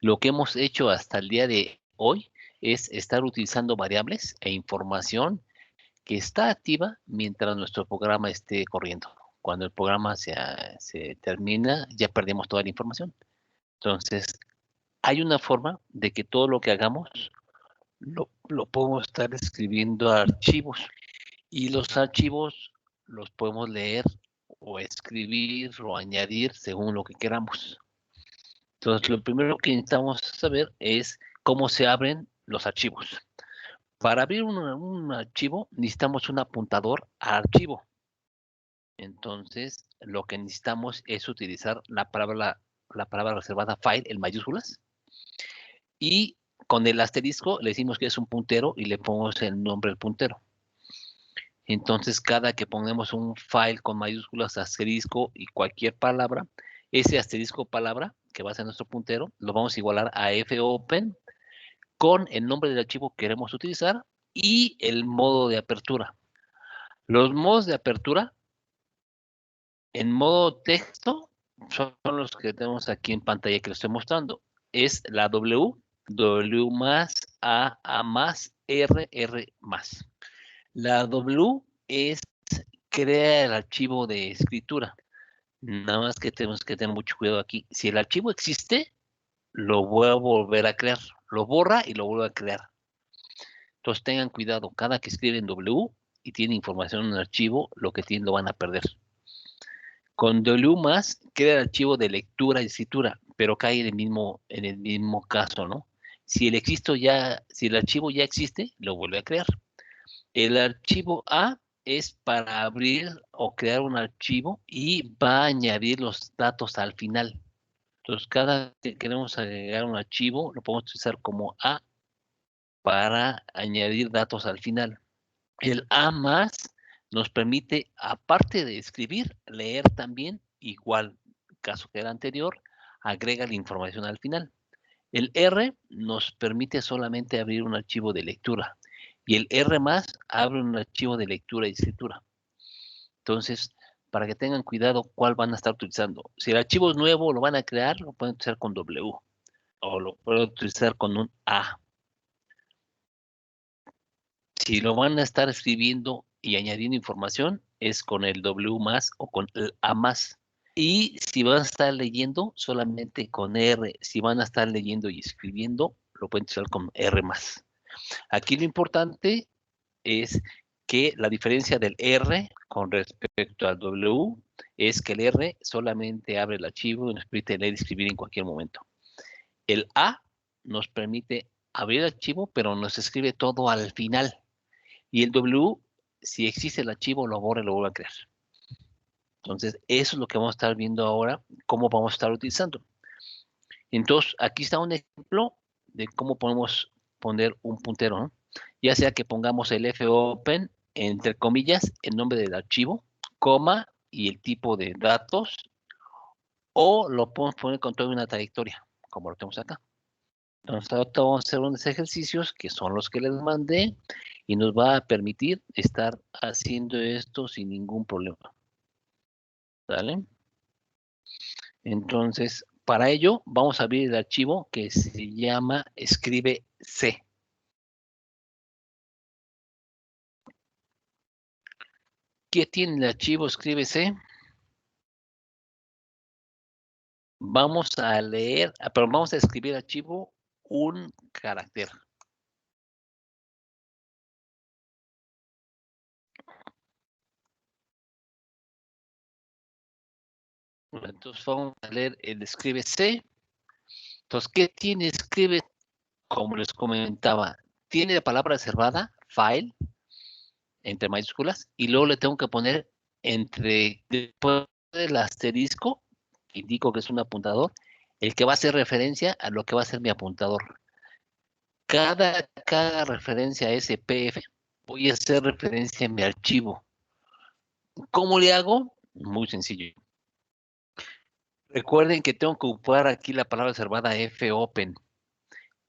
Lo que hemos hecho hasta el día de hoy es estar utilizando variables e información que está activa mientras nuestro programa esté corriendo. Cuando el programa se termina, ya perdemos toda la información. Entonces, hay una forma de que todo lo que hagamos lo podemos estar escribiendo a archivos y los archivos los podemos leer o escribir o añadir según lo que queramos. Entonces, lo primero que necesitamos saber es cómo se abren los archivos. Para abrir un archivo necesitamos un apuntador a archivo. Entonces, lo que necesitamos es utilizar la palabra reservada file en mayúsculas y con el asterisco le decimos que es un puntero y le ponemos el nombre del puntero. Entonces, cada que ponemos un file con mayúsculas, asterisco y cualquier palabra, ese asterisco palabra, que va a ser nuestro puntero, lo vamos a igualar a fopen con el nombre del archivo que queremos utilizar y el modo de apertura. Los modos de apertura, en modo texto, son los que tenemos aquí en pantalla que les estoy mostrando. Es la W, W más, A más, R más. La W es crea el archivo de escritura. Nada más que tenemos que tener mucho cuidado aquí. Si el archivo existe, lo voy a volver a crear. Lo borra y lo vuelve a crear. Entonces tengan cuidado. Cada que escriben W y tiene información en el archivo, lo que tienen lo van a perder. Con W más crea el archivo de lectura y escritura, pero cae en el mismo caso, ¿no? Si el archivo ya existe, lo vuelve a crear. El archivo A es para abrir o crear un archivo y va a añadir los datos al final. Entonces, cada que queremos agregar un archivo, lo podemos utilizar como A para añadir datos al final. El A más nos permite, aparte de escribir, leer también, igual caso que el anterior, agrega la información al final. El R nos permite solamente abrir un archivo de lectura y el R más abre un archivo de lectura y escritura. Entonces, para que tengan cuidado cuál van a estar utilizando. Si el archivo es nuevo, lo van a crear, lo pueden utilizar con W o lo pueden utilizar con un A. Si lo van a estar escribiendo y añadiendo información, es con el W más o con el A más. Y si van a estar leyendo, solamente con R. Si van a estar leyendo y escribiendo, lo pueden utilizar con R más. Aquí lo importante es que la diferencia del R con respecto al W es que el R solamente abre el archivo y nos permite leer y escribir en cualquier momento. El A nos permite abrir el archivo, pero nos escribe todo al final. Y el W, si existe el archivo, lo borra y lo vuelve a crear. Entonces, eso es lo que vamos a estar viendo ahora, cómo vamos a estar utilizando. Entonces, aquí está un ejemplo de cómo podemos poner un puntero, ¿no? Ya sea que pongamos el fopen, entre comillas, el nombre del archivo, coma y el tipo de datos, o lo podemos poner con toda una trayectoria, como lo tenemos acá. Entonces, ahorita vamos a hacer unos ejercicios que son los que les mandé y nos va a permitir estar haciendo esto sin ningún problema. ¿Vale? Entonces, para ello, vamos a abrir el archivo que se llama escribe C. ¿Qué tiene el archivo escribe C? Vamos a leer, pero vamos a escribir archivo un carácter. Entonces vamos a leer el escribe C. Entonces, ¿qué tiene escribe? Como les comentaba, tiene la palabra reservada, file, entre mayúsculas, y luego le tengo que poner después del asterisco, indico que es un apuntador, el que va a hacer referencia a lo que va a ser mi apuntador. Cada referencia a ese PF, voy a hacer referencia a mi archivo. ¿Cómo le hago? Muy sencillo. Recuerden que tengo que ocupar aquí la palabra reservada fopen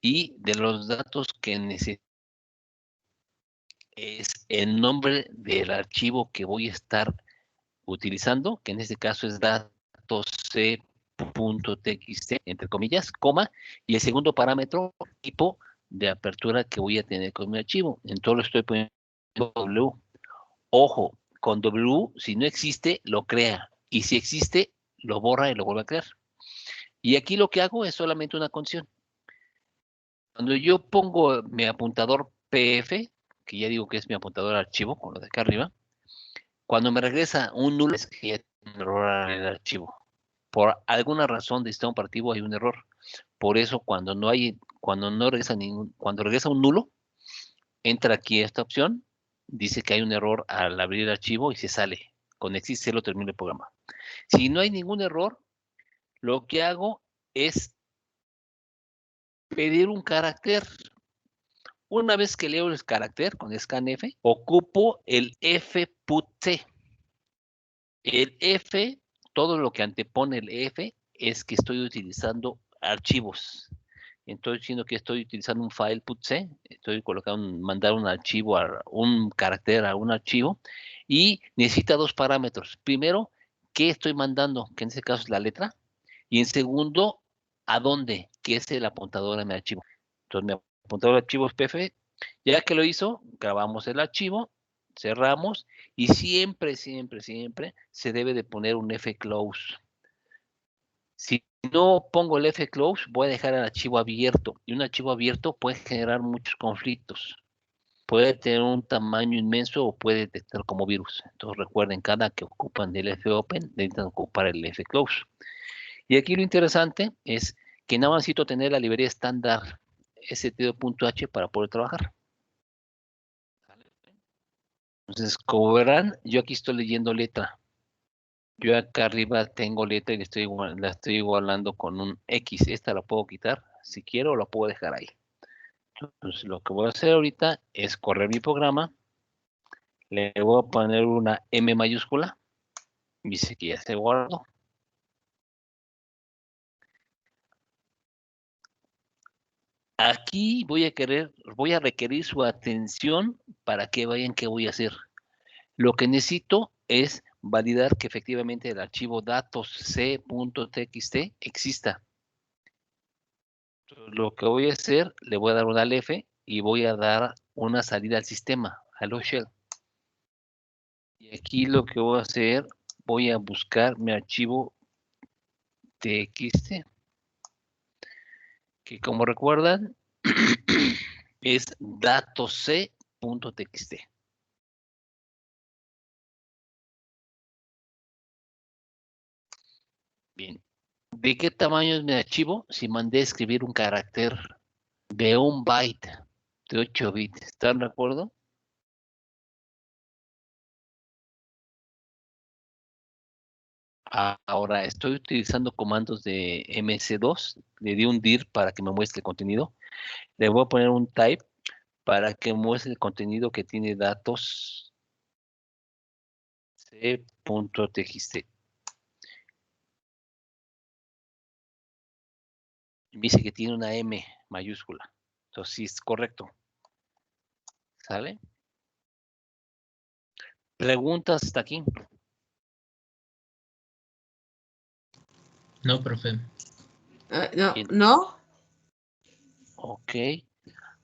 y de los datos que necesito es el nombre del archivo que voy a estar utilizando, que en este caso es datos C. .txt, entre comillas, coma, y el segundo parámetro, tipo de apertura que voy a tener con mi archivo. Entonces lo estoy poniendo W. Ojo, con W, si no existe, lo crea. Y si existe, lo borra y lo vuelve a crear. Y aquí lo que hago es solamente una condición. Cuando yo pongo mi apuntador PF, que ya digo que es mi apuntador archivo, con lo de acá arriba, cuando me regresa un nulo, es que ya tengo un error en el archivo. Por alguna razón del sistema operativo hay un error. Por eso cuando regresa un nulo, entra aquí esta opción, dice que hay un error al abrir el archivo y se sale. Con existe lo termina el programa. Si no hay ningún error, lo que hago es pedir un carácter. Una vez que leo el carácter con scanf, ocupo el fputc. El F, todo lo que antepone el F es que estoy utilizando archivos. Estoy diciendo que estoy utilizando un file putc, estoy colocando, mandar un archivo, un carácter a un archivo, y necesita dos parámetros. Primero, ¿qué estoy mandando? Que en este caso es la letra. Y en segundo, ¿a dónde? Que es el apuntador a mi archivo. Entonces, mi apuntador de archivos PF, ya que lo hizo, grabamos el archivo, cerramos, y siempre, siempre, siempre se debe de poner un fclose. Si no pongo el fclose, voy a dejar el archivo abierto, y un archivo abierto puede generar muchos conflictos. Puede tener un tamaño inmenso o puede detectar como virus. Entonces recuerden, cada que ocupan el fopen, necesitan ocupar el fclose. Y aquí lo interesante es que nada más necesito tener la librería estándar std.h para poder trabajar. Entonces, como verán, yo aquí estoy leyendo letra. Yo acá arriba tengo letra y la estoy igualando con un X. Esta la puedo quitar si quiero o la puedo dejar ahí. Entonces, lo que voy a hacer ahorita es correr mi programa. Le voy a poner una M mayúscula. Dice que ya se guardó. Aquí voy a requerir su atención para que vean qué voy a hacer. Lo que necesito es validar que efectivamente el archivo datos c.txt exista. Entonces, lo que voy a hacer, le voy a dar un alf y voy a dar una salida al sistema, hello shell. Y aquí lo que voy a hacer, voy a buscar mi archivo txt, que como recuerdan, es datosc.txt. Bien. ¿De qué tamaño es mi archivo? Si mandé a escribir un carácter de 1 byte, de 8 bits, ¿están de acuerdo? Ahora estoy utilizando comandos de MC2, le di un dir para que me muestre el contenido. Le voy a poner un type para que muestre el contenido que tiene datos c.txt. Me dice que tiene una M mayúscula. Entonces sí es correcto. ¿Sale? ¿Preguntas hasta aquí? No, profe. No. Ok.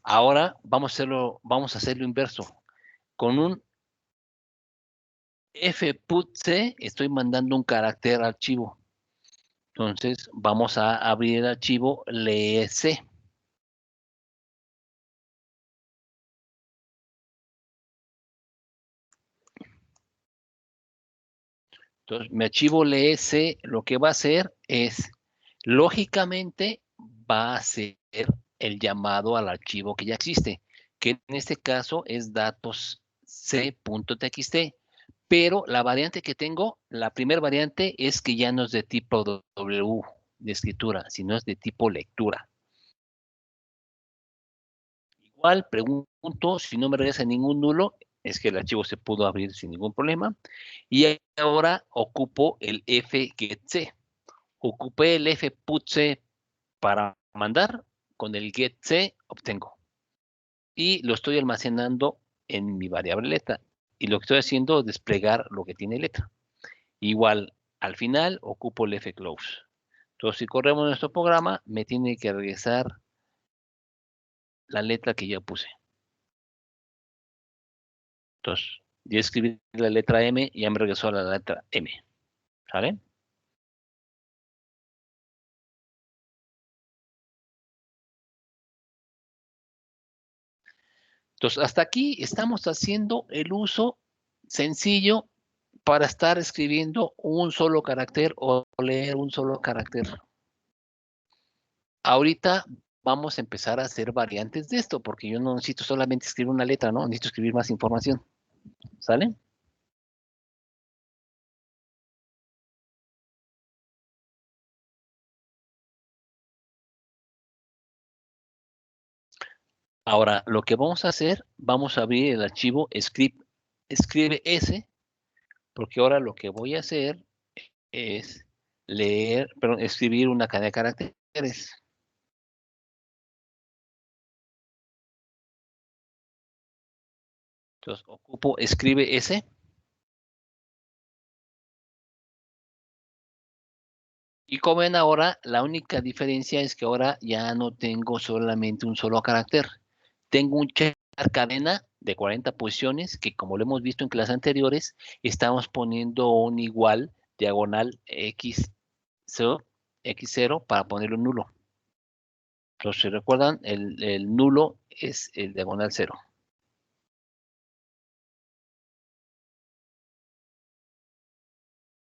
Ahora vamos a hacerlo inverso. Con un fputc estoy mandando un carácter al archivo. Entonces vamos a abrir el archivo lec. Entonces mi archivo lec lo que va a hacer es, lógicamente, va a hacer el llamado al archivo que ya existe, que en este caso es datos c.txt. Pero la variante que tengo, la primera variante es que ya no es de tipo W de escritura, sino es de tipo lectura. Igual pregunto, si no me regresa ningún nulo, es que el archivo se pudo abrir sin ningún problema. Y ahora ocupo el fgetc. Ocupé el fputc para mandar, con el getc obtengo. Y lo estoy almacenando en mi variable letra. Y lo que estoy haciendo es desplegar lo que tiene letra. Igual, al final ocupo el fclose. Entonces, si corremos nuestro programa, me tiene que regresar la letra que ya puse. Entonces, ya escribí la letra M y ya me regresó la letra M. ¿Sale? Entonces, hasta aquí estamos haciendo el uso sencillo para estar escribiendo un solo carácter o leer un solo carácter. Ahorita vamos a empezar a hacer variantes de esto, porque yo no necesito solamente escribir una letra, ¿no? Necesito escribir más información. ¿Sale? Ahora, lo que vamos a hacer, vamos a abrir el archivo script, escribe S, porque ahora lo que voy a hacer es escribir una cadena de caracteres. Entonces, ocupo escribe S. Y como ven ahora, la única diferencia es que ahora ya no tengo solamente un solo carácter. Tengo un char cadena de 40 posiciones que, como lo hemos visto en clases anteriores, estamos poniendo un igual diagonal X0 para ponerlo nulo. Entonces, si recuerdan, el nulo es el diagonal 0.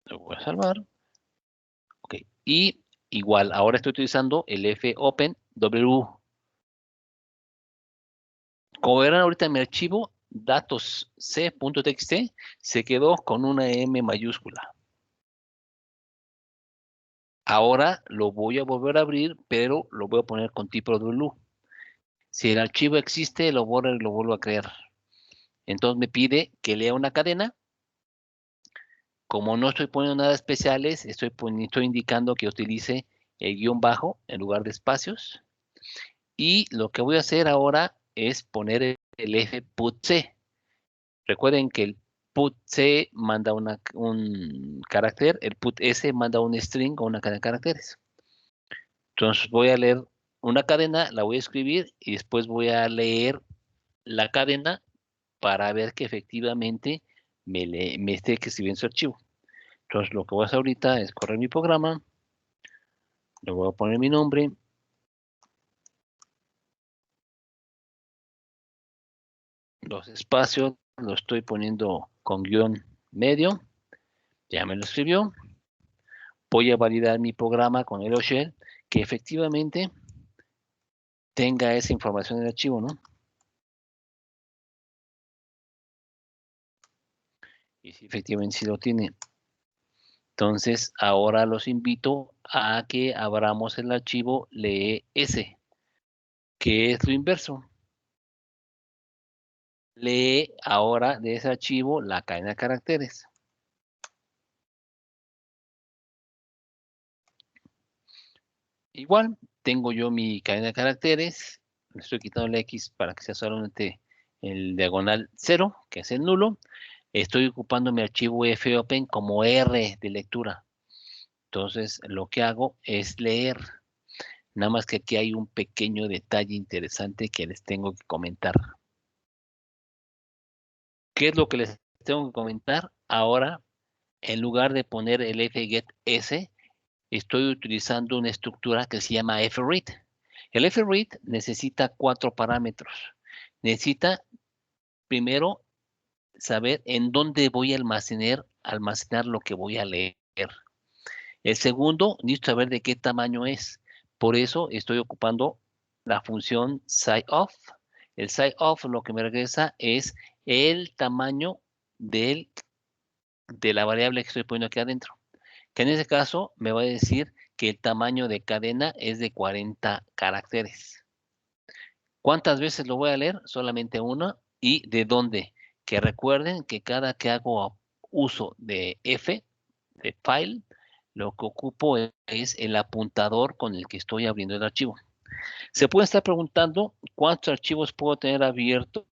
Lo voy a salvar. Ok. Y igual, ahora estoy utilizando el fopen W. Como verán ahorita en mi archivo, datos c.txt se quedó con una M mayúscula. Ahora lo voy a volver a abrir, pero lo voy a poner con tipo W. Si el archivo existe, lo borro y lo vuelvo a crear. Entonces me pide que lea una cadena. Como no estoy poniendo nada especiales, estoy indicando que utilice el guión bajo en lugar de espacios. Y lo que voy a hacer ahora es poner el fputc. Recuerden que el putc manda un carácter, el putS manda un string o una cadena de caracteres. Entonces voy a leer una cadena, la voy a escribir y después voy a leer la cadena para ver que efectivamente me esté escribiendo su archivo. Entonces lo que voy a hacer ahorita es correr mi programa, le voy a poner mi nombre, los espacios lo estoy poniendo con guión medio, ya me lo escribió. Voy a validar mi programa con el shell que efectivamente tenga esa información en el archivo, ¿no? Y si efectivamente sí lo tiene. Entonces, ahora los invito a que abramos el archivo lees, que es lo inverso. Lee ahora de ese archivo la cadena de caracteres. Igual, tengo yo mi cadena de caracteres. Le estoy quitando la X para que sea solamente el diagonal 0, que es el nulo. Estoy ocupando mi archivo fopen como R de lectura. Entonces, lo que hago es leer. Nada más que aquí hay un pequeño detalle interesante que les tengo que comentar. ¿Qué es lo que les tengo que comentar? Ahora, en lugar de poner el fgetS, estoy utilizando una estructura que se llama fread. El fread necesita 4 parámetros. Necesita primero saber en dónde voy a almacenar lo que voy a leer. El segundo, necesito saber de qué tamaño es. Por eso estoy ocupando la función sizeOf. El sizeOf lo que me regresa es el tamaño de la variable que estoy poniendo aquí adentro. Que en ese caso me va a decir que el tamaño de cadena es de 40 caracteres. ¿Cuántas veces lo voy a leer? Solamente una. ¿Y de dónde? Que recuerden que cada que hago uso de F, de file, lo que ocupo es el apuntador con el que estoy abriendo el archivo. Se puede estar preguntando cuántos archivos puedo tener abiertos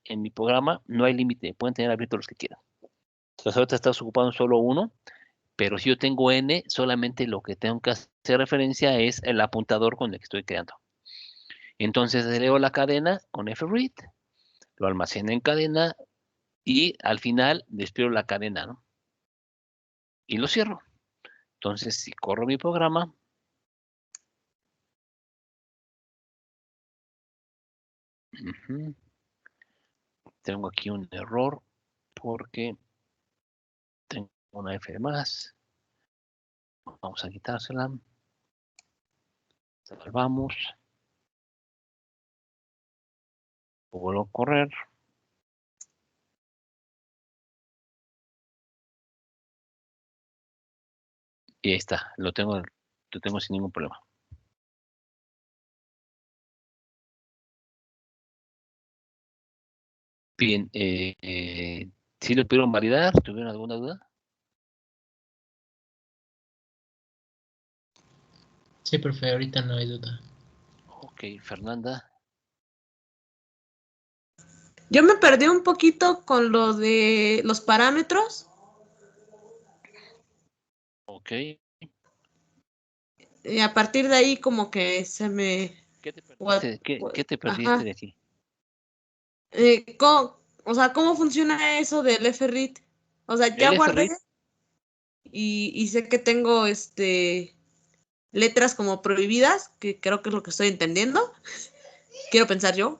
en mi programa. No hay límite, pueden tener abiertos los que quieran. Entonces ahorita estás ocupando solo uno, pero si yo tengo N, solamente lo que tengo que hacer hace referencia es el apuntador con el que estoy creando. Entonces leo la cadena con fread, lo almaceno en cadena y al final despido la cadena, ¿no? Y lo cierro. Entonces, si corro mi programa, tengo aquí un error porque tengo una F de más. Vamos a quitársela. Salvamos. Vuelvo a correr. Y ahí está, lo tengo sin ningún problema. Bien, ¿sí lo pudieron validar? ¿Tuvieron alguna duda? Sí, profe, ahorita no hay duda. Ok, Fernanda. Yo me perdí un poquito con lo de los parámetros. Ok. Y a partir de ahí como que se me... ¿Qué te perdiste, ¿qué te perdiste Ajá. de aquí? O sea, ¿cómo funciona eso del FRIT? O sea, ya El guardé FRIT, y sé que tengo letras como prohibidas, que creo que es lo que estoy entendiendo. Quiero pensar yo.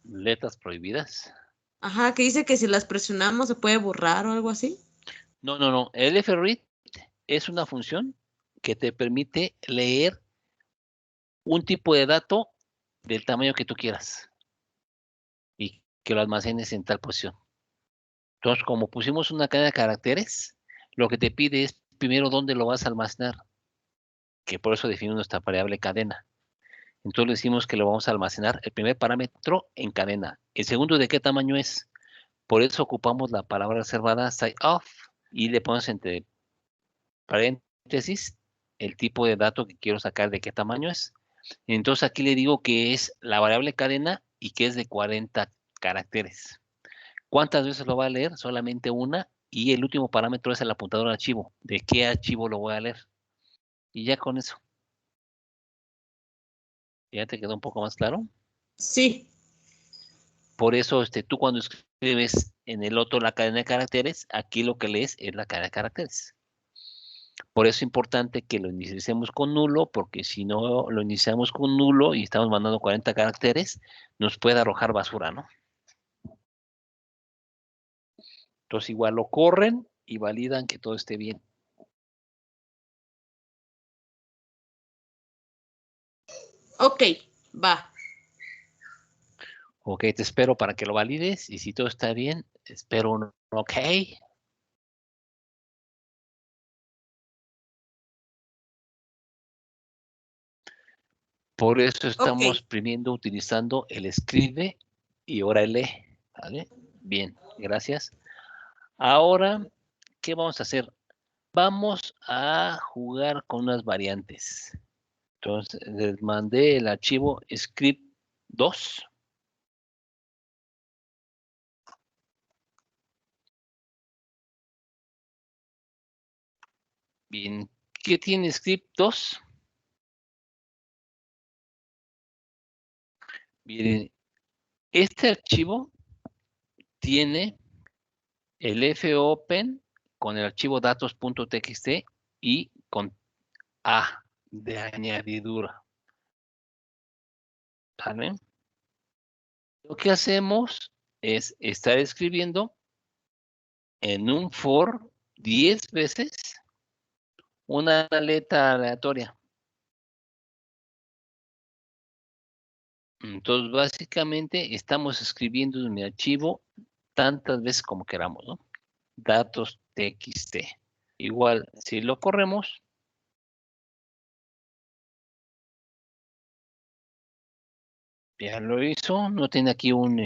letras prohibidas. Ajá, que dice que si las presionamos se puede borrar o algo así. No. El FRIT es una función que te permite leer un tipo de dato del tamaño que tú quieras y que lo almacenes en tal posición. Entonces, como pusimos una cadena de caracteres, lo que te pide es primero dónde lo vas a almacenar, que por eso define nuestra variable cadena. Entonces le decimos que lo vamos a almacenar el primer parámetro en cadena. El segundo, ¿de qué tamaño es? Por eso ocupamos la palabra reservada sizeOf y le ponemos entre paréntesis el tipo de dato que quiero sacar, de qué tamaño es. Entonces aquí le digo que es la variable cadena y que es de 40 caracteres. ¿Cuántas veces lo va a leer? Solamente una. Y el último parámetro es el apuntador al archivo. ¿De qué archivo lo voy a leer? Y ya con eso. ¿Ya te quedó un poco más claro? Sí. Por eso, tú cuando escribes en el otro la cadena de caracteres, aquí lo que lees es la cadena de caracteres. Por eso es importante que lo iniciemos con nulo, porque si no lo iniciamos con nulo y estamos mandando 40 caracteres, nos puede arrojar basura, ¿no? Entonces igual lo corren y validan que todo esté bien. Ok, va. Ok, te espero para que lo valides y si todo está bien, espero un ok. Por eso Ok. estamos primero utilizando el escribe y ahora el lee, ¿vale? Bien, gracias. Ahora, ¿qué vamos a hacer? Vamos a jugar con unas variantes. Entonces, les mandé el archivo script2. Bien, ¿qué tiene script2? Miren, este archivo tiene el fopen con el archivo datos.txt y con A de añadidura. ¿Vale? Lo que hacemos es estar escribiendo en un for 10 veces una letra aleatoria. Entonces, básicamente, estamos escribiendo en mi archivo tantas veces como queramos, ¿no? Datos txt. Igual, si lo corremos, ya lo hizo, no tiene aquí un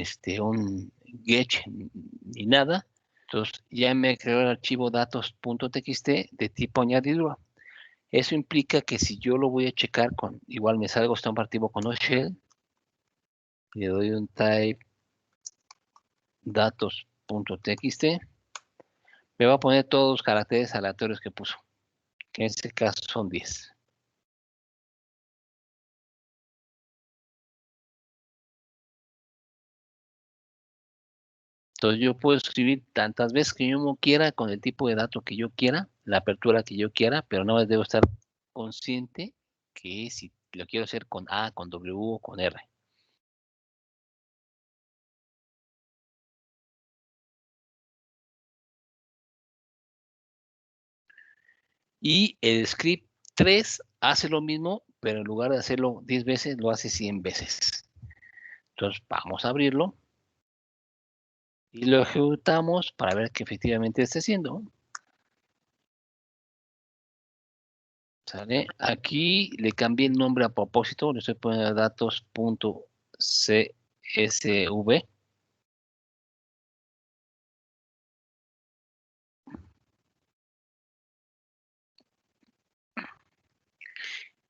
get ni nada. Entonces, ya me creó el archivo datos.txt de tipo añadidura. Eso implica que si yo lo voy a checar con, igual me salgo está un archivo con shell, le doy un type datos.txt, me va a poner todos los caracteres aleatorios que puso, que en este caso son 10. Entonces yo puedo escribir tantas veces que yo quiera, con el tipo de dato que yo quiera, la apertura que yo quiera, pero no debo estar consciente que si lo quiero hacer con A, con W o con R. Y el script 3 hace lo mismo, pero en lugar de hacerlo 10 veces, lo hace 100 veces. Entonces vamos a abrirlo y lo ejecutamos para ver que efectivamente esté haciendo. ¿Sale? Aquí le cambié el nombre a propósito, le estoy poniendo datos.csv.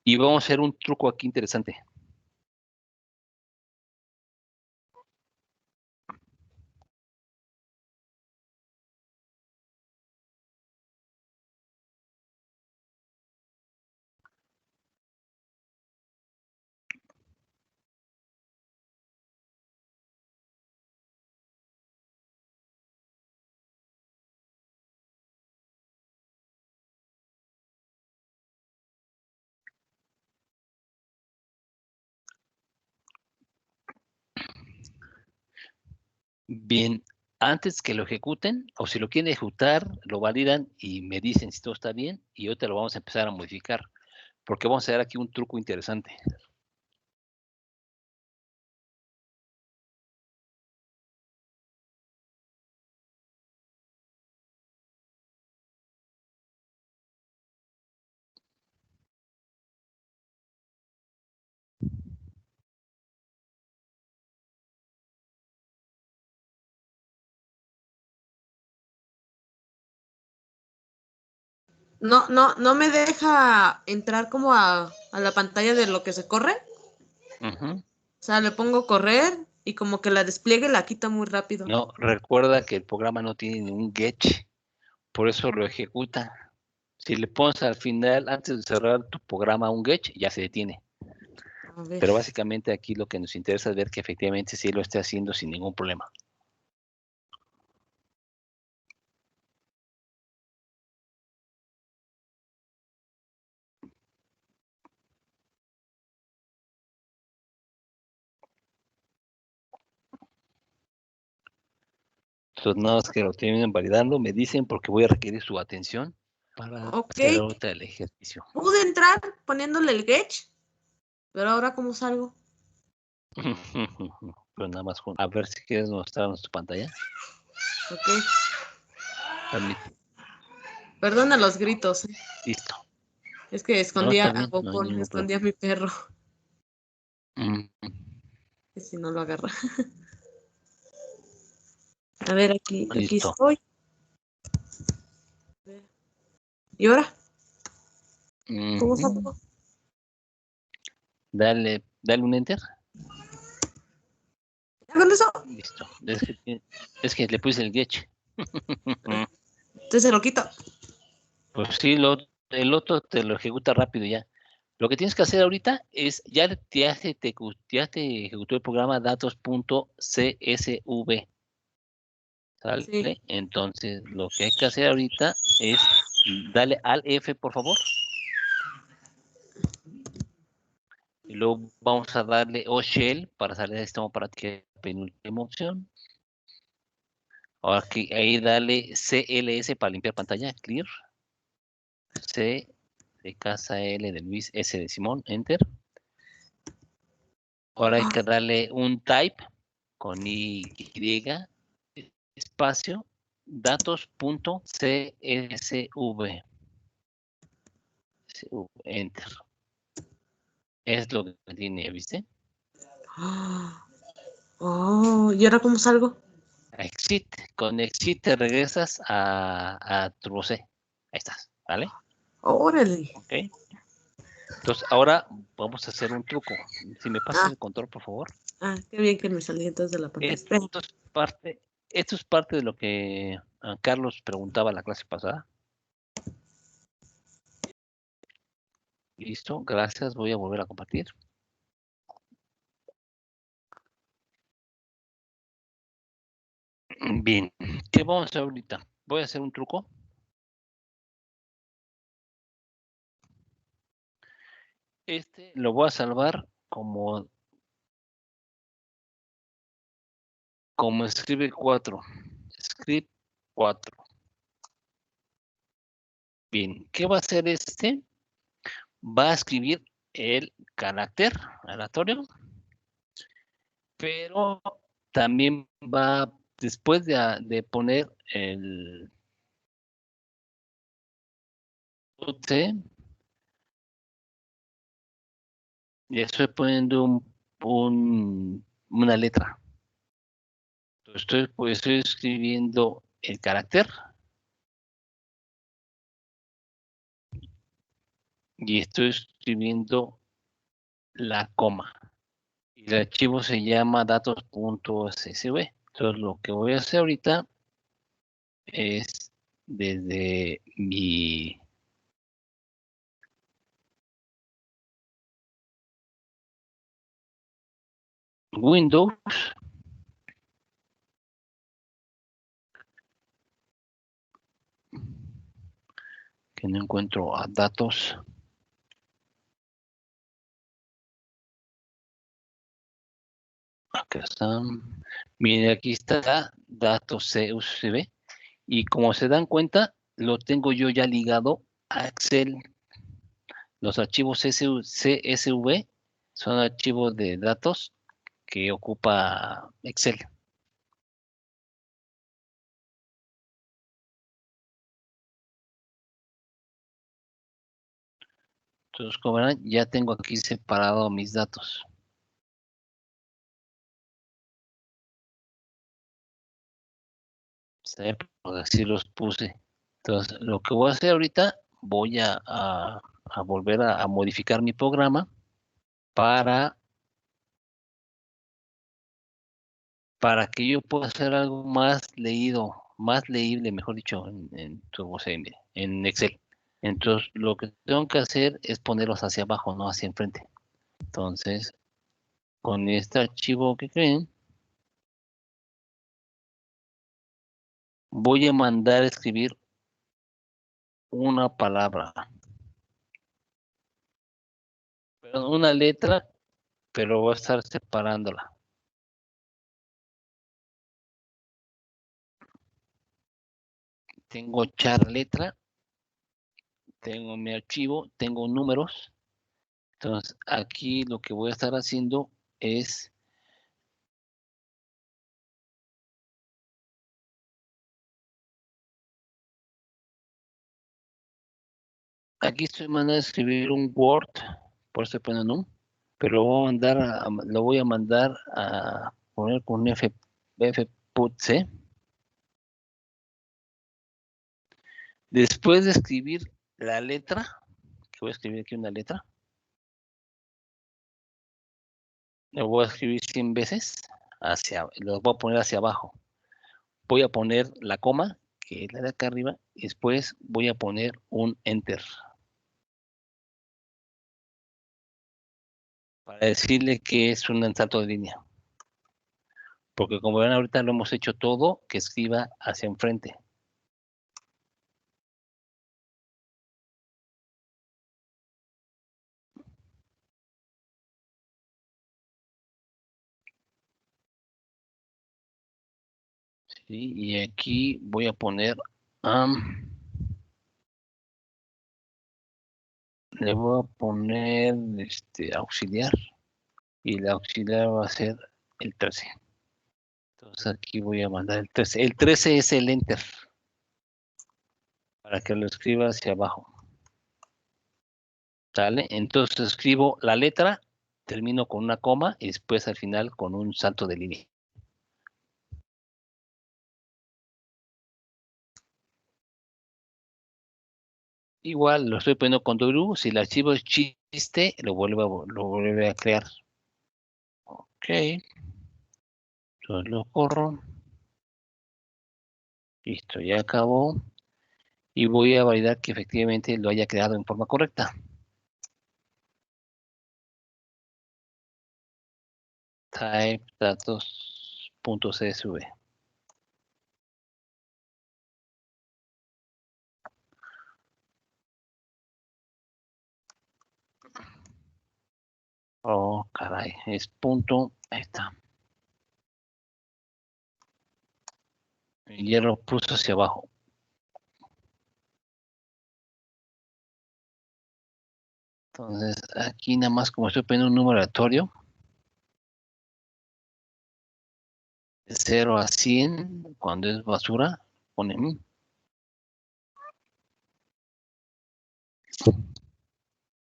Y vamos a hacer un truco aquí interesante. Bien, antes que lo ejecuten, o si lo quieren ejecutar, lo validan y me dicen si todo está bien, y ahorita lo vamos a empezar a modificar, porque vamos a hacer aquí un truco interesante. No me deja entrar como a la pantalla de lo que se corre. Ujú. O sea, le pongo correr y como que la despliegue la quita muy rápido. No, recuerda que el programa no tiene ningún getch, por eso lo ejecuta. Si le pones al final, antes de cerrar tu programa un getch, ya se detiene. A ver. Pero básicamente aquí lo que nos interesa es ver que efectivamente sí lo esté haciendo sin ningún problema. Entonces, nada más que lo terminen validando, me dicen porque voy a requerir su atención para Ok, hacer ahorita el ejercicio. pude entrar poniéndole el Getch, pero ahora ¿cómo salgo? Pues nada más, a ver si quieres mostrarnos tu pantalla. Ok, Permite. perdona los gritos. Listo. Es que No, escondía está a bien, no hay Bocón, ningún problema. escondía a mi perro. Mm, Que si no lo agarra. A ver, aquí Listo. estoy. ¿Y ahora? ¿Cómo Ujú. salgo? Dale un enter. ¿Ya con eso? Listo. Es que le puse el getch. Entonces se lo quito. Pues sí, el otro te lo ejecuta rápido ya. Lo que tienes que hacer ahorita es, ya te ejecutó el programa datos.csv, Sí. ¿sale? Entonces, lo que hay que hacer ahorita es darle al F, por favor, y luego vamos a darle O shell para salir del sistema operativo, penúltima opción. Ahora que ahí dale CLS para limpiar pantalla, clear. C de casa, L de Luis, S de Simón, enter. Ahora hay que darle un type con Y, espacio, datos.csv. Enter. Es lo que tiene, ¿viste? Oh, ¿y ahora cómo salgo? Exit. Con exit te regresas a TurboC. Ahí estás, ¿vale? Órale. Ok. Entonces, ahora vamos a hacer un truco. Si me pasas Ah, el control, por favor. qué bien que me salí entonces de la pantalla. Espera. Esto es parte de lo que Carlos preguntaba la clase pasada. Listo, gracias. Voy a volver a compartir. Bien, ¿qué vamos a hacer ahorita? Voy a hacer un truco. Este lo voy a salvar como script 4. Script 4. Bien, ¿qué va a hacer este? Va a escribir el carácter aleatorio, pero también va, después de poner el UT, ya estoy poniendo una letra. Entonces estoy escribiendo el carácter y estoy escribiendo la coma. Y el archivo se llama datos.csv. Entonces lo que voy a hacer ahorita es desde mi Windows, que no encuentro a datos. Acá están. Miren, aquí está datos CSV. Y como se dan cuenta, lo tengo yo ya ligado a Excel. Los archivos CSV son archivos de datos que ocupa Excel. Entonces, como verán, ya tengo aquí separado mis datos. ¿Sí? Pues así los puse. Entonces, lo que voy a hacer ahorita, voy a volver a modificar mi programa para que yo pueda hacer algo más leído, más leíble, mejor dicho, en TurboCMD, en Excel. Entonces, lo que tengo que hacer es ponerlos hacia abajo, no hacia enfrente. Entonces, con este archivo que creen, voy a mandar a escribir una palabra, perdón, una letra, pero voy a estar separándola. Tengo char letra, tengo mi archivo, tengo números. Entonces, aquí lo que voy a estar haciendo es, aquí estoy mandando a escribir un Word, por eso estoy poniendo un, pero lo voy a mandar a poner con un fputc. Después de escribir la letra, que voy a escribir aquí una letra, lo voy a escribir 100 veces, lo voy a poner hacia abajo. Voy a poner la coma, que es la de acá arriba, y después voy a poner un enter, para decirle que es un salto de línea. Porque como ven ahorita lo hemos hecho todo, que escriba hacia enfrente. ¿Sí? Y aquí voy a poner, le voy a poner auxiliar, y la auxiliar va a ser el 13. Entonces aquí voy a mandar el 13. El 13 es el enter, para que lo escriba hacia abajo. ¿Sale? Entonces escribo la letra, termino con una coma y después al final con un salto de línea. Igual lo estoy poniendo con W. Si el archivo es chiste, lo vuelve a crear. Ok. Entonces lo corro. Listo, ya acabó. Y voy a validar que efectivamente lo haya creado en forma correcta. Type datos.csv. Oh, caray, es punto. Ahí está. Y ya lo puse hacia abajo. Entonces, aquí nada más como estoy poniendo un número aleatorio, de 0 a 100, cuando es basura, ponen.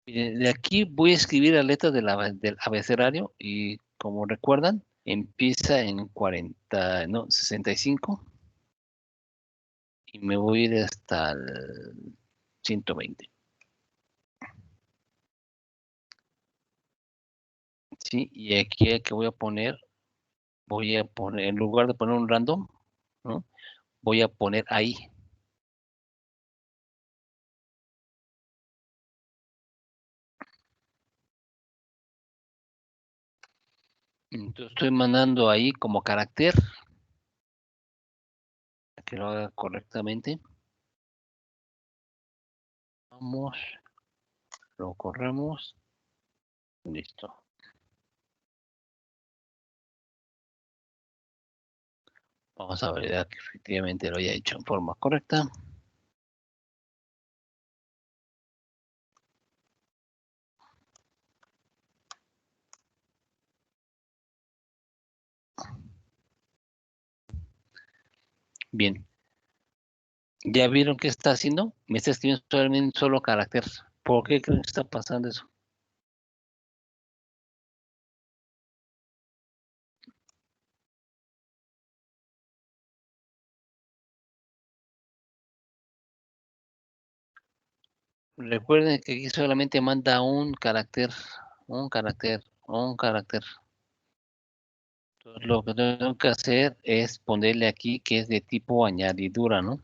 De aquí voy a escribir la letra del abecedario y como recuerdan, empieza en 40, no, 65 y me voy a ir hasta el 120. Sí, y aquí que voy a poner, en lugar de poner un random, ¿no? Voy a poner ahí. Entonces estoy mandando ahí como carácter, para que lo haga correctamente. Vamos, lo corremos. Listo. Vamos a validar que efectivamente lo haya hecho en forma correcta. Bien. ¿Ya vieron qué está haciendo? Me está escribiendo solamente un solo carácter. ¿Por qué creen que está pasando eso? Recuerden que aquí solamente manda un carácter, un carácter, un carácter. Entonces, lo que tengo que hacer es ponerle aquí que es de tipo añadidura, ¿no?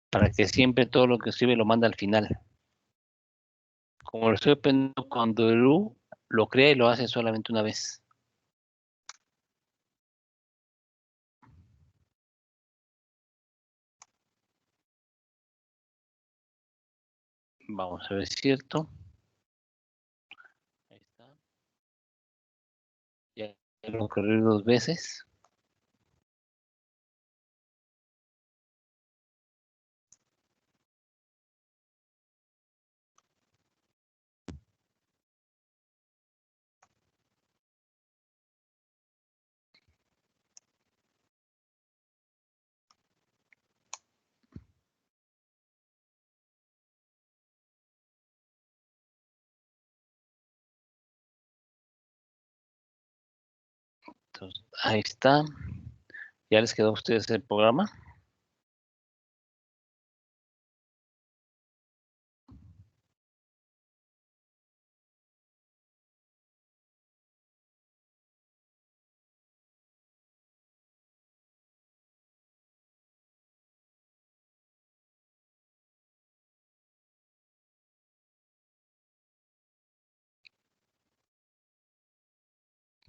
Para que siempre todo lo que escribe lo manda al final. Como lo estoy poniendo cuando el U lo crea y lo hace solamente una vez. Vamos a ver si es cierto. Ahí está. Ya lo corrí 2 veces. Entonces, ahí está. ¿Ya les quedó a ustedes el programa?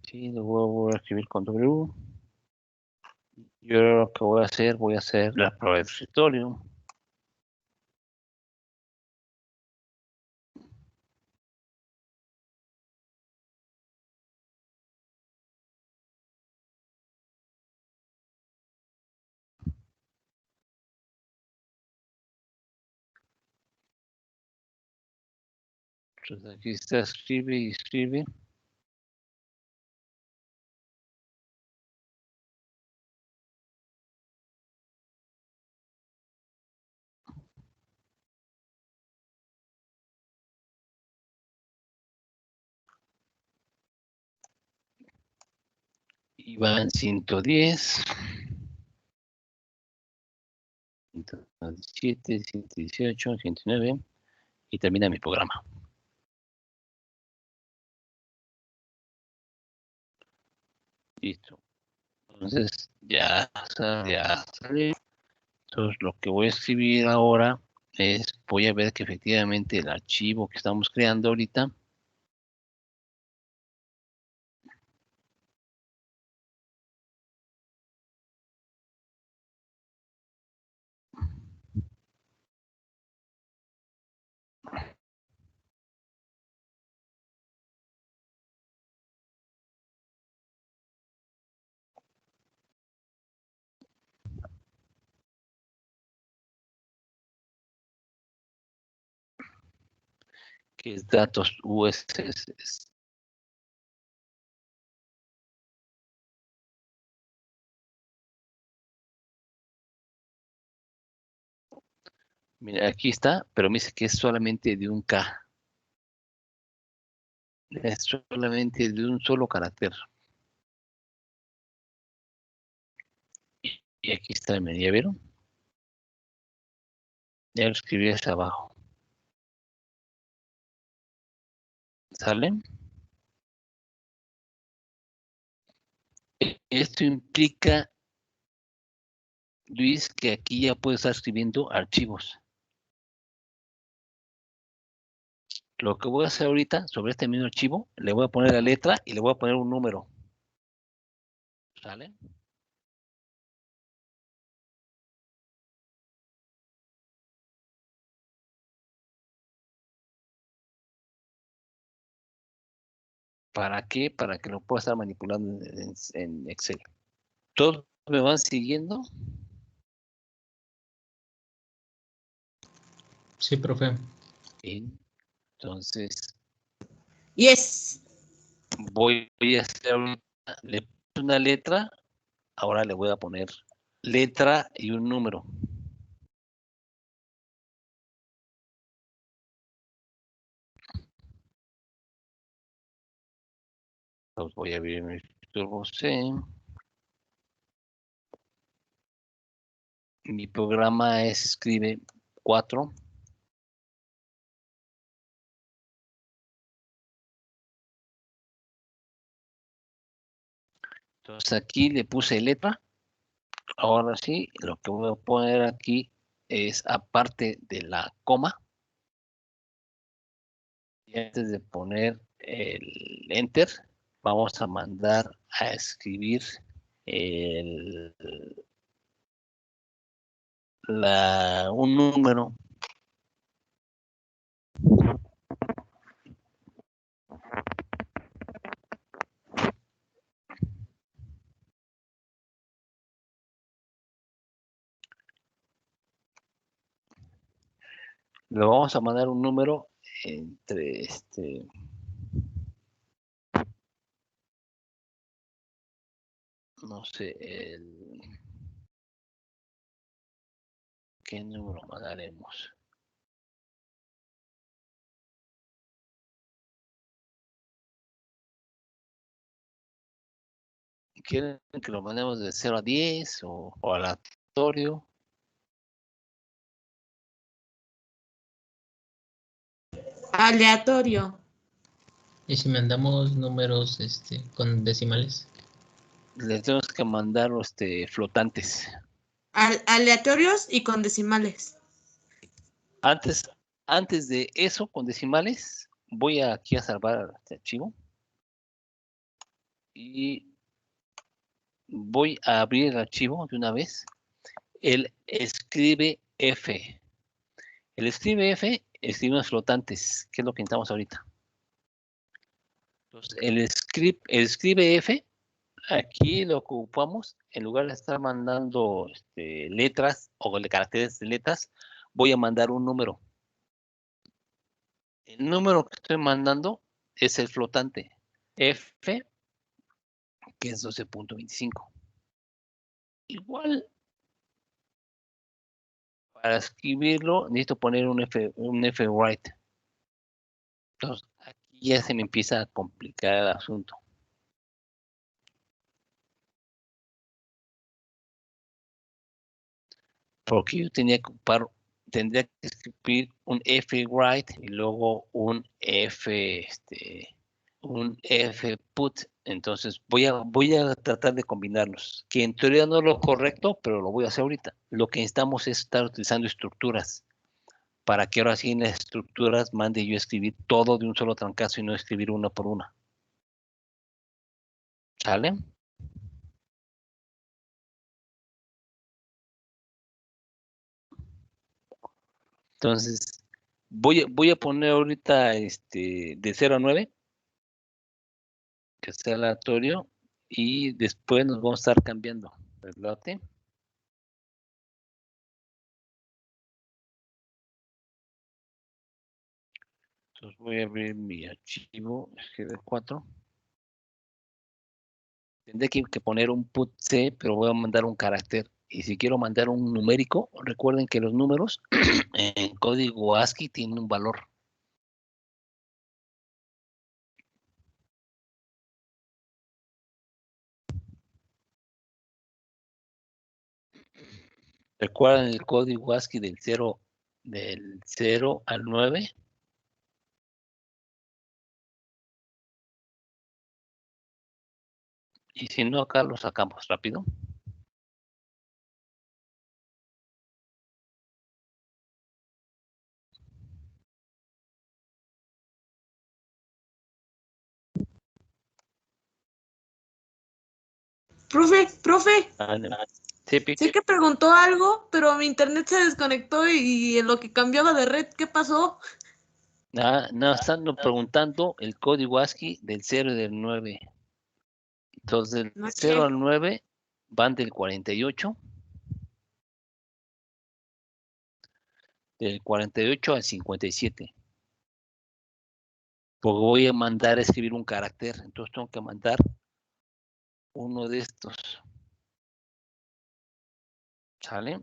Sí, lo voy a escribir con W. Yo lo que voy a hacer la prueba de escritorio. Entonces aquí está, escribe y escribe. Y van 110, 117, 118, 109 y termina mi programa. Listo. Entonces ya sale. Entonces lo que voy a escribir ahora es, voy a ver que efectivamente el archivo que estamos creando ahorita que es datos USS. Mira, aquí está, pero me dice que es solamente de un K. Es solamente de un solo carácter. Y aquí está el menú, ¿ya vieron? Ya lo escribí hacia abajo. ¿Sale? Esto implica, Luis, que aquí ya puedo estar escribiendo archivos. Lo que voy a hacer ahorita sobre este mismo archivo, le voy a poner la letra y le voy a poner un número. ¿Sale? ¿Para qué? Para que lo pueda estar manipulando en Excel. ¿Todos me van siguiendo? Sí, profe. Bien. Entonces, Yes. voy a hacer ahorita, le puse una letra, ahora le voy a poner letra y un número. Los voy a abrir mi Turbo C. Mi programa escribe 4. Entonces aquí le puse letra. Ahora sí, lo que voy a poner aquí es aparte de la coma. Y antes de poner el enter, vamos a mandar a escribir un número. Le vamos a mandar un número entre no sé, ¿qué número mandaremos? ¿Quieren que lo mandemos de 0 a 10 o aleatorio? Aleatorio. ¿Y si mandamos números con decimales? Les tenemos que mandar flotantes. Aleatorios y con decimales. Antes de eso, con decimales, voy aquí a salvar este archivo. Y voy a abrir el archivo de una vez. El escribe F. El escribe F escribe unos flotantes, que es lo que necesitamos ahorita. Entonces, el escribe F, aquí lo ocupamos, en lugar de estar mandando letras o caracteres de letras, voy a mandar un número. El número que estoy mandando es el flotante F, que es 12.25. Igual, para escribirlo, necesito poner un F write. Entonces, aquí ya se me empieza a complicar el asunto. Porque yo tendría que escribir un F write y luego un F put. Entonces voy a tratar de combinarlos, que en teoría no es lo correcto, pero lo voy a hacer ahorita. Lo que necesitamos es estar utilizando estructuras, para que ahora sí en las estructuras mande yo a escribir todo de un solo trancazo y no escribir una por una. ¿Sale? Entonces, voy a poner ahorita de 0 a 9, que sea aleatorio, y después nos vamos a estar cambiando el lote. Entonces voy a abrir mi archivo GB4. Tendré que poner un put C, pero voy a mandar un carácter. Y si quiero mandar un numérico, recuerden que los números en código ASCII tienen un valor. ¿Recuerdan el código ASCII del 0 al 9? Y si no, acá lo sacamos rápido. Profe, Sí, Pi. sé que preguntó algo, pero mi internet se desconectó y en lo que cambiaba de red, ¿qué pasó? No, están preguntando el código ASCII del 0 y del 9. Entonces, del No 0 sé. al 9 van del 48, del 48 al 57. Porque voy a mandar a escribir un carácter, entonces tengo que mandar uno de estos. ¿Sale?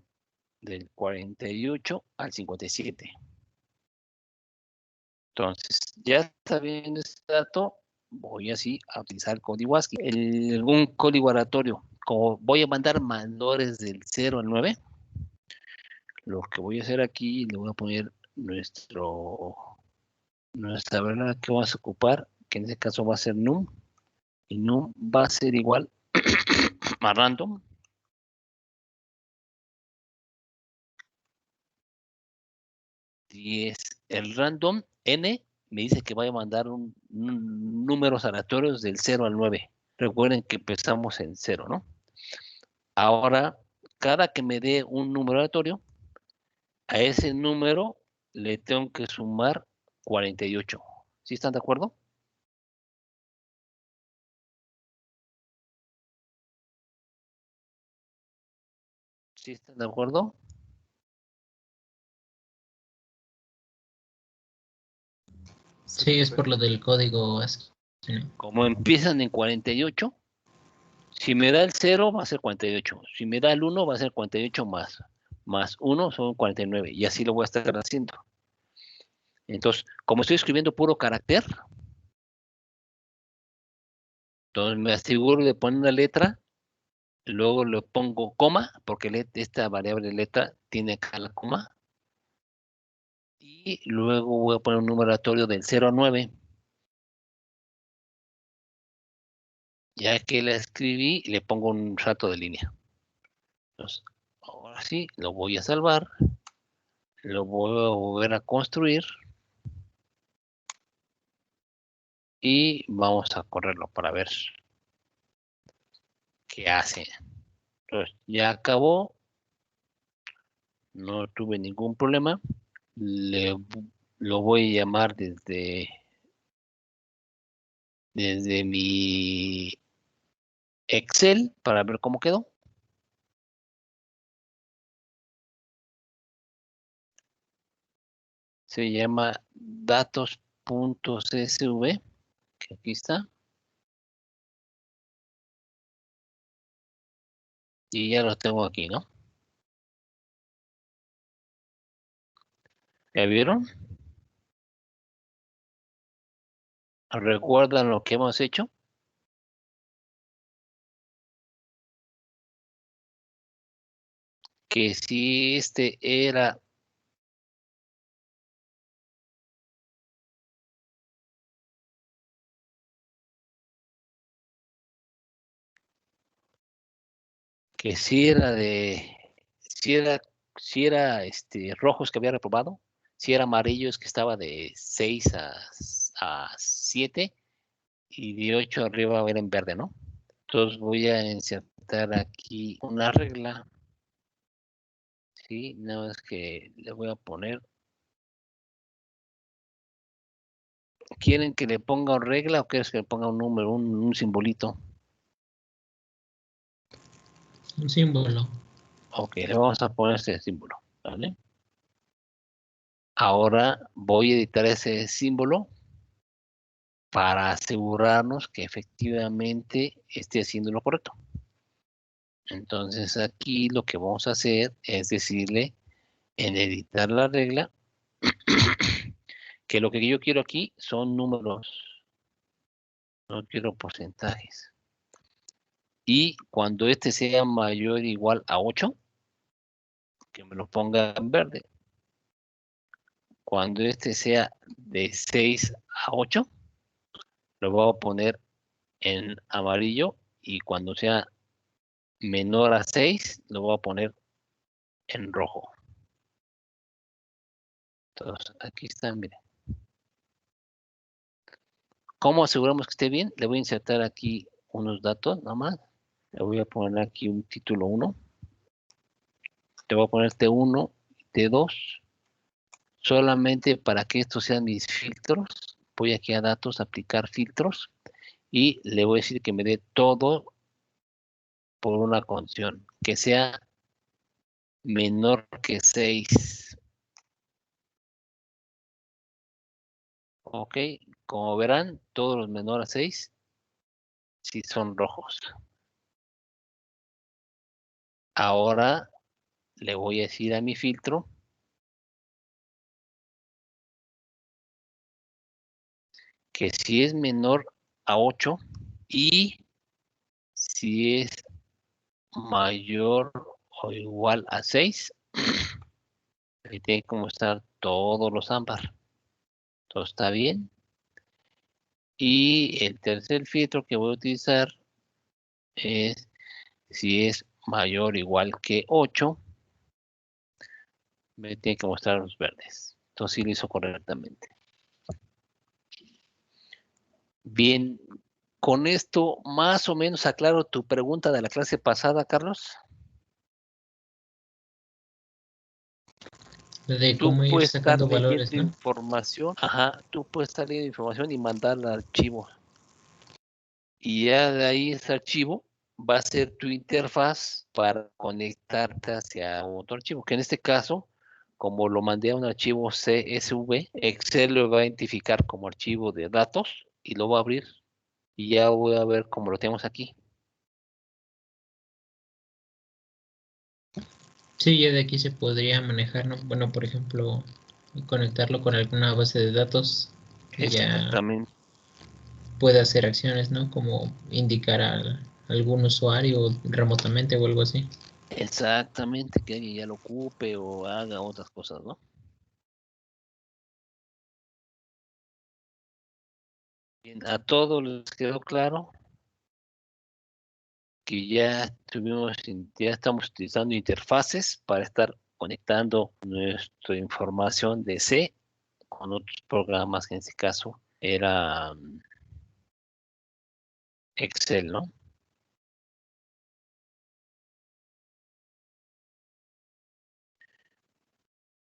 Del 48 al 57. Entonces, ya sabiendo este dato, voy así a utilizar el código ASCII. Algún código aleatorio, como voy a mandar valores del 0 al 9, lo que voy a hacer aquí, le voy a poner nuestra verdad que vamos a ocupar, que en este caso va a ser num, y num va a ser igual a random. Y es el random n, me dice que vaya a mandar números aleatorios del 0 al 9. Recuerden que empezamos en 0, ¿no? Ahora, cada que me dé un número aleatorio, a ese número le tengo que sumar 48. ¿Sí están de acuerdo? ¿Sí están de acuerdo? Sí, es por lo del código ASCII. ¿No? Como empiezan en 48, si me da el 0 va a ser 48. Si me da el 1 va a ser 48 más 1 son 49. Y así lo voy a estar haciendo. Entonces, como estoy escribiendo puro carácter, entonces me aseguro de poner una letra, luego le pongo coma, porque esta variable letra tiene acá la coma, y luego voy a poner un número aleatorio del 0 a 9. Ya que la escribí, le pongo un salto de línea. Entonces, ahora sí, lo voy a salvar, lo voy a volver a construir y vamos a correrlo para ver qué hace. Entonces, ya acabó, no tuve ningún problema. Lo voy a llamar desde mi Excel para ver cómo quedó. Se llama datos.csv, que aquí está. Y ya lo tengo aquí, ¿no? ¿Ya vieron? ¿Recuerdan lo que hemos hecho? Que si este era que si era rojos que había reprobado, si era amarillos que estaba de 6 a 7 y de 8 arriba era en verde, ¿no? Entonces voy a insertar aquí una regla, ¿sí? No es que le voy a poner. ¿Quieren que le ponga una regla o quieres que le ponga un número, un simbolito? Un símbolo. Ok, le vamos a poner este símbolo, ¿vale? Ahora voy a editar ese símbolo para asegurarnos que efectivamente esté haciendo lo correcto. Entonces aquí lo que vamos a hacer es decirle en editar la regla que lo que yo quiero aquí son números, no quiero porcentajes. Y cuando este sea mayor o igual a 8, que me lo ponga en verde. Cuando este sea de 6 a 8, lo voy a poner en amarillo, y cuando sea menor a 6, lo voy a poner en rojo. Entonces, aquí está, miren. ¿Cómo aseguramos que esté bien? Le voy a insertar aquí unos datos, nada más. Le voy a poner aquí un título 1. Le voy a poner T1, T2. Solamente para que estos sean mis filtros, voy aquí a datos, aplicar filtros, y le voy a decir que me dé todo por una condición, que sea menor que 6. Ok, como verán, todos los menores a 6 sí son rojos. Ahora le voy a decir a mi filtro que si es menor a 8 y si es mayor o igual a 6, ahí tiene como estar todos los ámbar. Todo está bien. Y el tercer filtro que voy a utilizar es si es mayor o igual que 8, me tiene que mostrar los verdes. Entonces sí lo hizo correctamente. Bien, con esto más o menos aclaro tu pregunta de la clase pasada, Carlos. De Tú cómo ir puedes estar sacando leyendo valores, ¿no? información, tú puedes estar leyendo información y mandarla al archivo. Y ya de ahí ese archivo va a ser tu interfaz para conectarte hacia otro archivo, que en este caso, como lo mandé a un archivo CSV, Excel lo va a identificar como archivo de datos y lo va a abrir, y ya voy a ver cómo lo tenemos aquí. Sí, ya de aquí se podría manejar, ¿no? Bueno, por ejemplo, conectarlo con alguna base de datos y ya Exactamente. puede hacer acciones, ¿no? Como indicar a algún usuario remotamente o algo así. Exactamente, que alguien ya lo ocupe o haga otras cosas, ¿no? Bien, a todos les quedó claro que ya estamos utilizando interfaces para estar conectando nuestra información de C con otros programas, que en este caso era Excel, ¿no?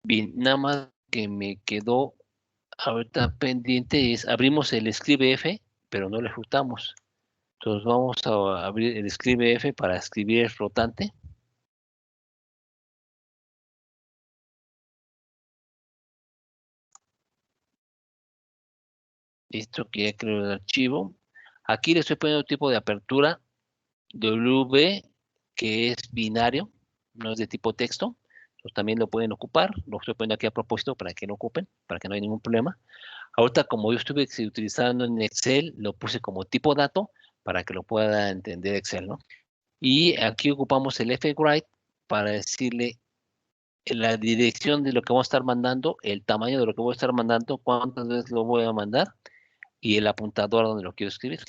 Bien, nada más que me quedó ahorita pendiente es, abrimos el ScribeF, pero no lo ejecutamos. Entonces vamos a abrir el ScribeF para escribir el flotante. Listo, que ya creo el archivo. Aquí le estoy poniendo tipo de apertura WB, que es binario, no es de tipo texto. Entonces también lo pueden ocupar. Lo estoy poniendo aquí a propósito para que lo ocupen, para que no haya ningún problema. Ahorita, como yo estuve utilizando en Excel, lo puse como tipo dato para que lo pueda entender Excel, ¿no? Y aquí ocupamos el fwrite para decirle la dirección de lo que vamos a estar mandando, el tamaño de lo que voy a estar mandando, cuántas veces lo voy a mandar y el apuntador donde lo quiero escribir.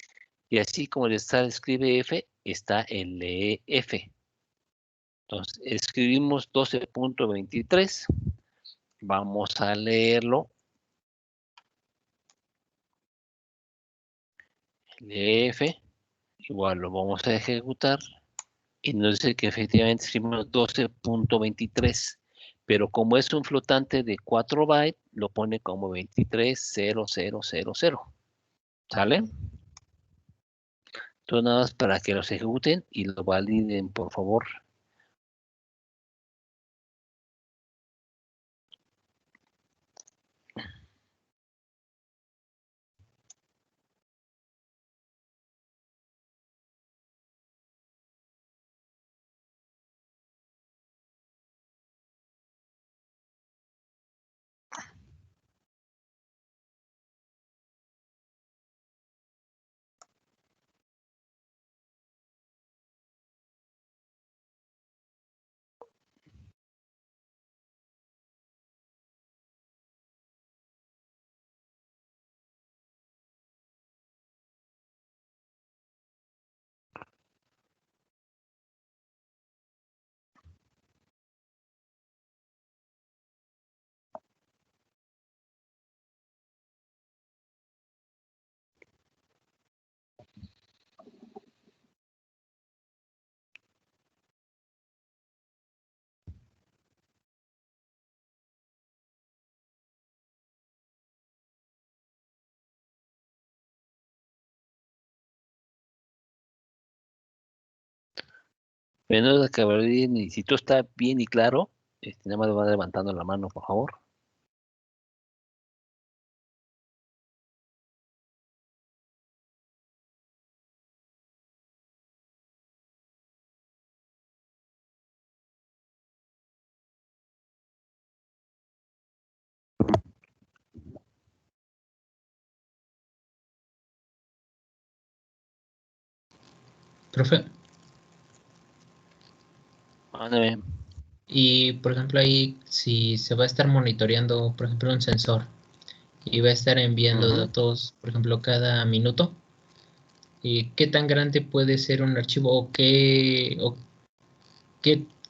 Y así como le está el escribe F, está el lee F. Entonces, escribimos 12.23. Vamos a leerlo. Lee F. Igual lo vamos a ejecutar. Y nos dice que efectivamente escribimos 12.23. Pero como es un flotante de 4 bytes, lo pone como 23.0000. ¿Sale? Entonces, nada más para que los ejecuten y lo validen, por favor. Pero no acabar bien, y si todo está bien y claro, nada más va levantando la mano, por favor. Profe, Mándame. y por ejemplo ahí si se va a estar monitoreando, por ejemplo, un sensor y va a estar enviando Ujú. datos, por ejemplo, cada minuto, ¿y qué tan grande puede ser un archivo o qué,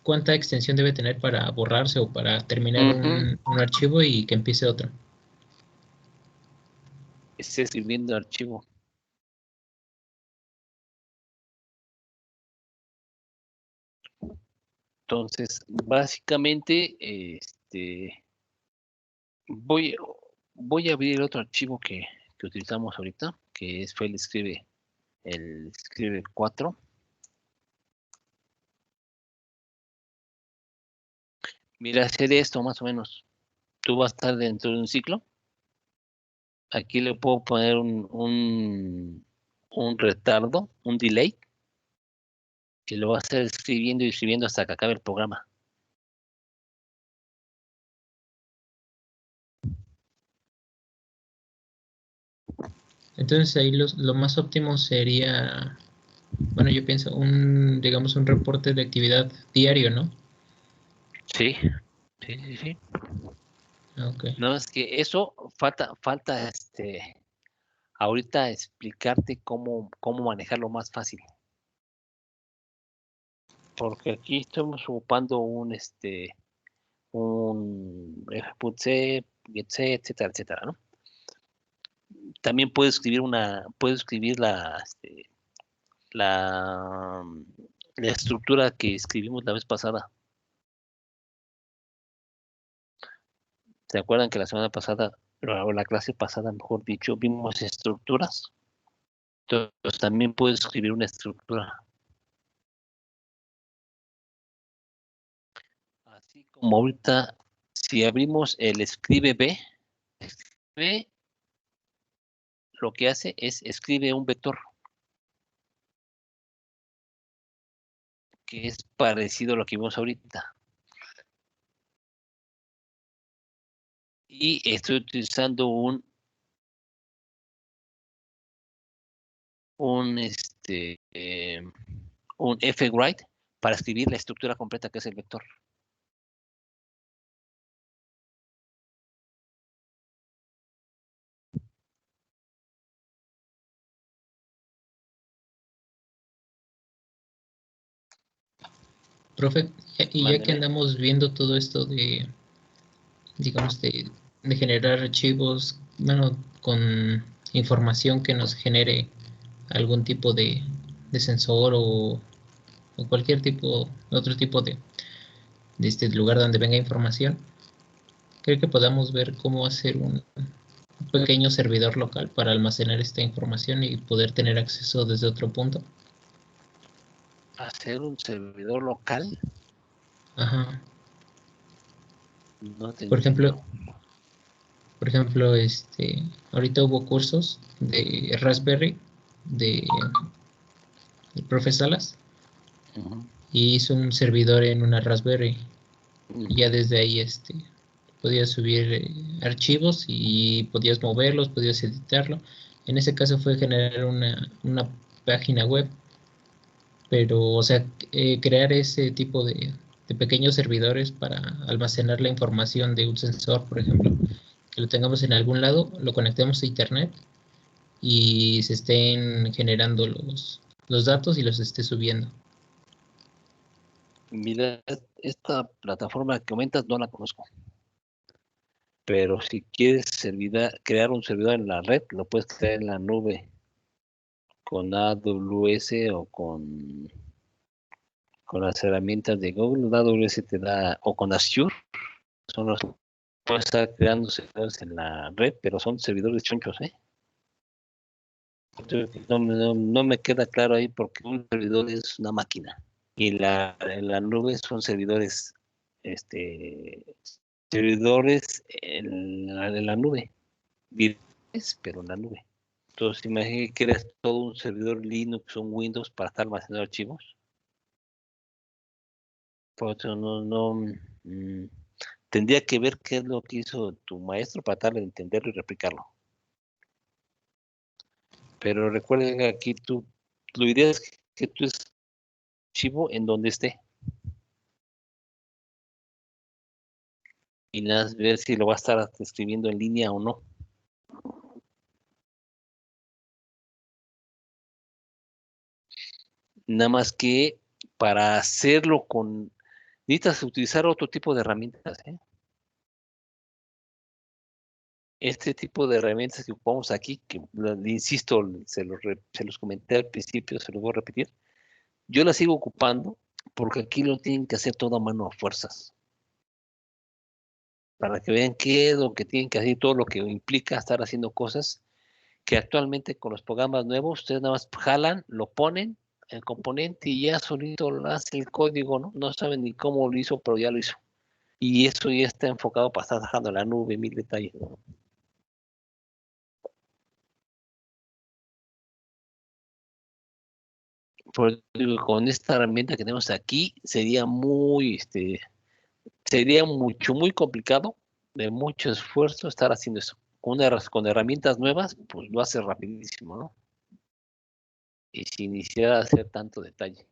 cuánta extensión debe tener para borrarse o para terminar Ujú. un archivo y que empiece otro? Esté escribiendo archivo. Entonces, básicamente, voy, voy a abrir el otro archivo que utilizamos ahorita, fue el escribe 4. Mira, hacer esto más o menos. Tú vas a estar dentro de un ciclo. Aquí le puedo poner un retardo, un delay, que lo va a estar escribiendo y escribiendo hasta que acabe el programa. Entonces ahí lo más óptimo sería, bueno, yo pienso digamos, un reporte de actividad diario, ¿no? Sí, sí, sí, sí. Ok. No, es que eso falta ahorita explicarte cómo manejarlo más fácil. Porque aquí estamos ocupando un F.C, getC, etcétera, etcétera, ¿no? También puedes escribir la, la estructura que escribimos la vez pasada. ¿Se acuerdan que la semana pasada, o la clase pasada, mejor dicho, vimos estructuras? Entonces también puedes escribir una estructura. Así como ahorita, si abrimos el escribe B lo que hace es escribe un vector que es parecido a lo que vimos ahorita. Y estoy utilizando un, este, eh, un fwrite para escribir la estructura completa que es el vector. Profe, y ya que Mándeme. andamos viendo todo esto digamos, de generar archivos, bueno, con información que nos genere algún tipo de sensor o cualquier otro tipo de este lugar donde venga información, creo que podamos ver cómo hacer un pequeño servidor local para almacenar esta información y poder tener acceso desde otro punto. Hacer un servidor local. Ajá. No te Por ejemplo, entiendo. ahorita hubo cursos de Raspberry de el profe Salas Ujú, y hizo un servidor en una Raspberry y ya ujú. desde ahí podías subir archivos y podías moverlos, podías editarlo. En ese caso fue generar una página web, pero o sea, crear ese tipo de pequeños servidores para almacenar la información de un sensor, por ejemplo, que lo tengamos en algún lado, lo conectemos a internet y se estén generando los datos y los esté subiendo. Mira, esta plataforma que comentas no la conozco, pero si quieres crear un servidor en la red, lo puedes crear en la nube con AWS o con las herramientas de Google. AWS te da, o con Azure, puedes estar creando servidores en la red, pero son servidores chonchos, ¿eh? No me queda claro ahí porque un servidor es una máquina. Y en la nube son servidores, servidores en la nube, virtuales, pero en la nube. Entonces, imagínate que creas todo un servidor Linux o un Windows para estar almacenando archivos. Por eso tendría que ver qué es lo que hizo tu maestro para tratar de entenderlo y replicarlo. Pero recuerden que aquí lo ideal es que tú es archivo en donde esté. Y nada, ver si lo va a estar escribiendo en línea o no. Nada más que para hacerlo necesitas utilizar otro tipo de herramientas, ¿eh? Este tipo de herramientas que ocupamos aquí, que insisto, se los comenté al principio, se los voy a repetir. Yo las sigo ocupando porque aquí lo tienen que hacer todo a mano a fuerzas. Para que vean qué es lo que tienen que hacer, todo lo que implica estar haciendo cosas que actualmente con los programas nuevos, ustedes nada más jalan, lo ponen, el componente y ya solito lo hace el código, ¿no? No saben ni cómo lo hizo, pero ya lo hizo. Y eso ya está enfocado para estar dejando la nube, mil detalles, ¿no? Con esta herramienta que tenemos aquí sería sería muy complicado, de mucho esfuerzo estar haciendo eso. Con herramientas nuevas, pues lo hace rapidísimo, ¿no? Y sin iniciar a hacer tanto detalle.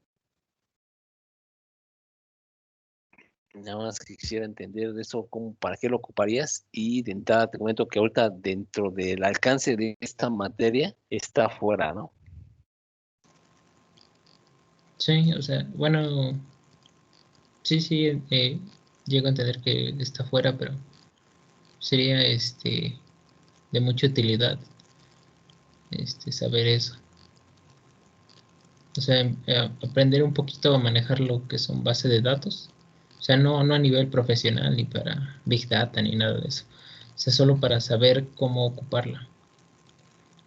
Nada más que quisiera entender de eso, para qué lo ocuparías, y de entrada te comento que ahorita dentro del alcance de esta materia está fuera, ¿no? Sí, o sea, bueno, sí, llego a entender que está fuera, pero sería de mucha utilidad saber eso. O sea, aprender un poquito a manejar lo que son bases de datos. O sea, no a nivel profesional ni para Big Data ni nada de eso. O sea, solo para saber cómo ocuparla.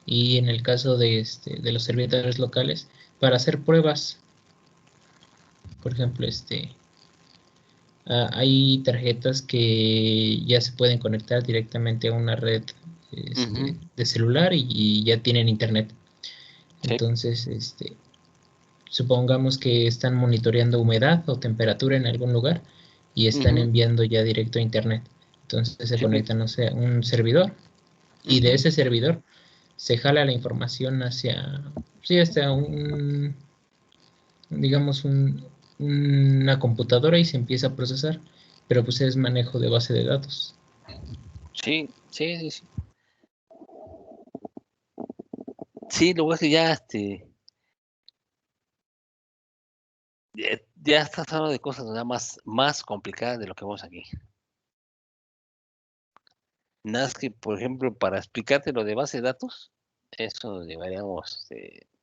Y en el caso de los servidores locales, para hacer pruebas. Por ejemplo, hay tarjetas que ya se pueden conectar directamente a una red de celular y ya tienen internet. Sí. Entonces, supongamos que están monitoreando humedad o temperatura en algún lugar y están enviando ya directo a internet. Entonces se conectan, no sé, a un servidor y de ese servidor se jala la información hacia digamos, una computadora y se empieza a procesar, pero pues es manejo de base de datos. Sí. Sí, lo que es que ya estás hablando de cosas nada más complicadas de lo que vemos aquí. Nada más que, por ejemplo, para explicarte lo de base de datos, eso deberíamos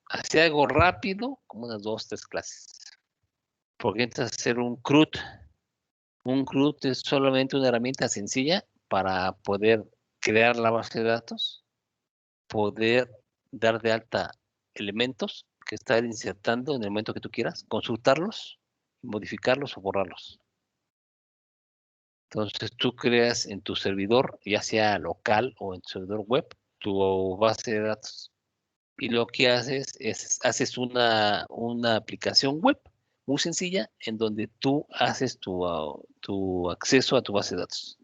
hacer algo rápido, como unas 2, 3 clases. Porque entras a hacer un CRUD. Un CRUD es solamente una herramienta sencilla para poder crear la base de datos, poder dar de alta elementos que estar insertando en el momento que tú quieras, consultarlos, modificarlos o borrarlos. Entonces tú creas en tu servidor, ya sea local o en tu servidor web, tu base de datos. Y lo que haces es haces una aplicación web muy sencilla en donde tú haces tu acceso a tu base de datos.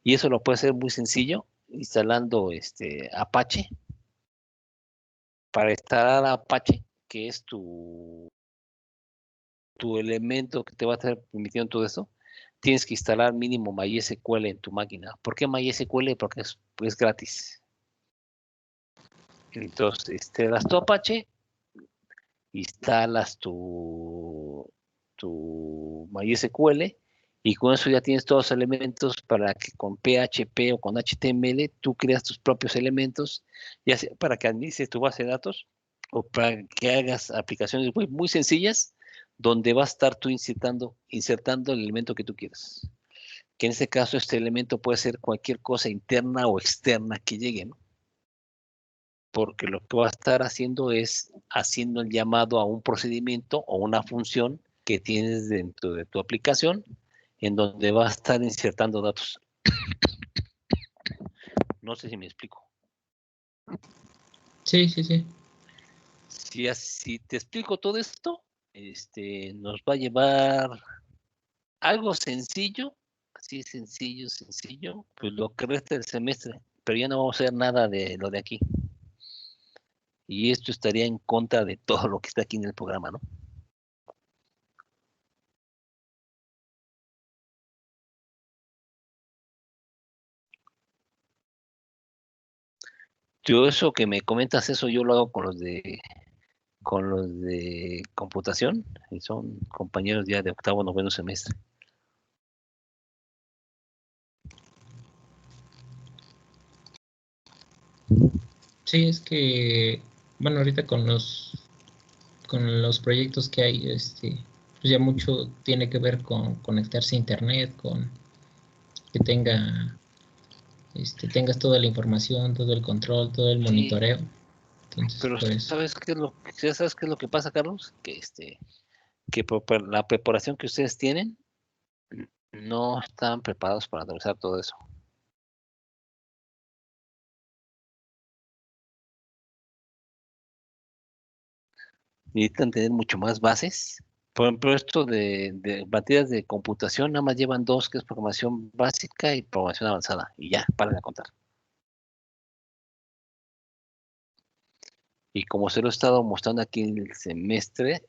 Y eso lo puedes hacer muy sencillo instalando Apache. Para instalar Apache, que es tu elemento que te va a estar permitiendo todo eso, tienes que instalar mínimo MySQL en tu máquina. ¿Por qué MySQL? Porque es gratis. Entonces, instalas tu Apache, instalas tu MySQL y con eso ya tienes todos los elementos para que con PHP o con HTML tú creas tus propios elementos, ya sea para que administres tu base de datos o para que hagas aplicaciones web muy sencillas donde vas a estar tú insertando el elemento que tú quieras. Que en este caso este elemento puede ser cualquier cosa interna o externa que llegue, ¿no? Porque lo que va a estar haciendo es haciendo el llamado a un procedimiento o una función que tienes dentro de tu aplicación, en donde va a estar insertando datos. No sé si me explico. Sí, sí, sí. Si te explico todo esto, nos va a llevar algo sencillo, así sencillo, pues lo que resta del semestre, pero ya no vamos a hacer nada de lo de aquí. Y esto estaría en contra de todo lo que está aquí en el programa, ¿no? Yo eso que me comentas, eso yo lo hago con los de computación, y son compañeros ya de octavo, noveno semestre. Sí, es que, bueno, ahorita con los proyectos que hay, pues ya mucho tiene que ver con conectarse a internet, con que tengas toda la información, todo el control, todo el Sí, monitoreo. Entonces, pero por eso. ¿sabes qué es lo que pasa, Carlos? Que la preparación que ustedes tienen no están preparados para realizar todo eso. Necesitan tener mucho más bases. Por ejemplo, esto de materias de computación, nada más llevan dos, que es programación básica y programación avanzada. Y ya, para de contar. Y como se lo he estado mostrando aquí en el semestre,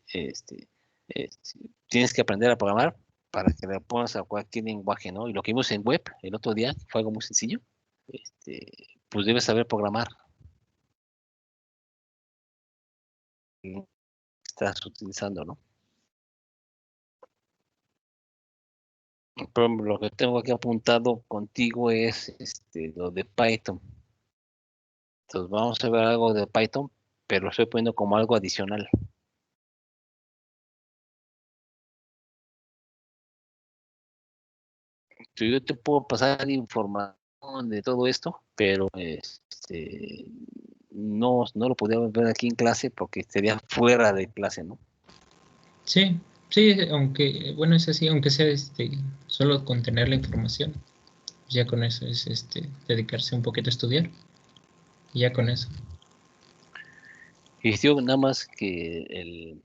tienes que aprender a programar para que le pongas a cualquier lenguaje, ¿no? Y lo que vimos en web el otro día fue algo muy sencillo. Este, pues debes saber programar. Estás utilizando, ¿no? Por ejemplo, lo que tengo aquí apuntado contigo es lo de Python. Entonces vamos a ver algo de Python, pero lo estoy poniendo como algo adicional. Yo te puedo pasar información de todo esto, pero no lo podíamos ver aquí en clase porque sería fuera de clase, ¿no? Sí, sí, aunque, bueno, es así, aunque sea solo con tener la información, ya con eso es dedicarse un poquito a estudiar, y ya con eso. Y digo nada más que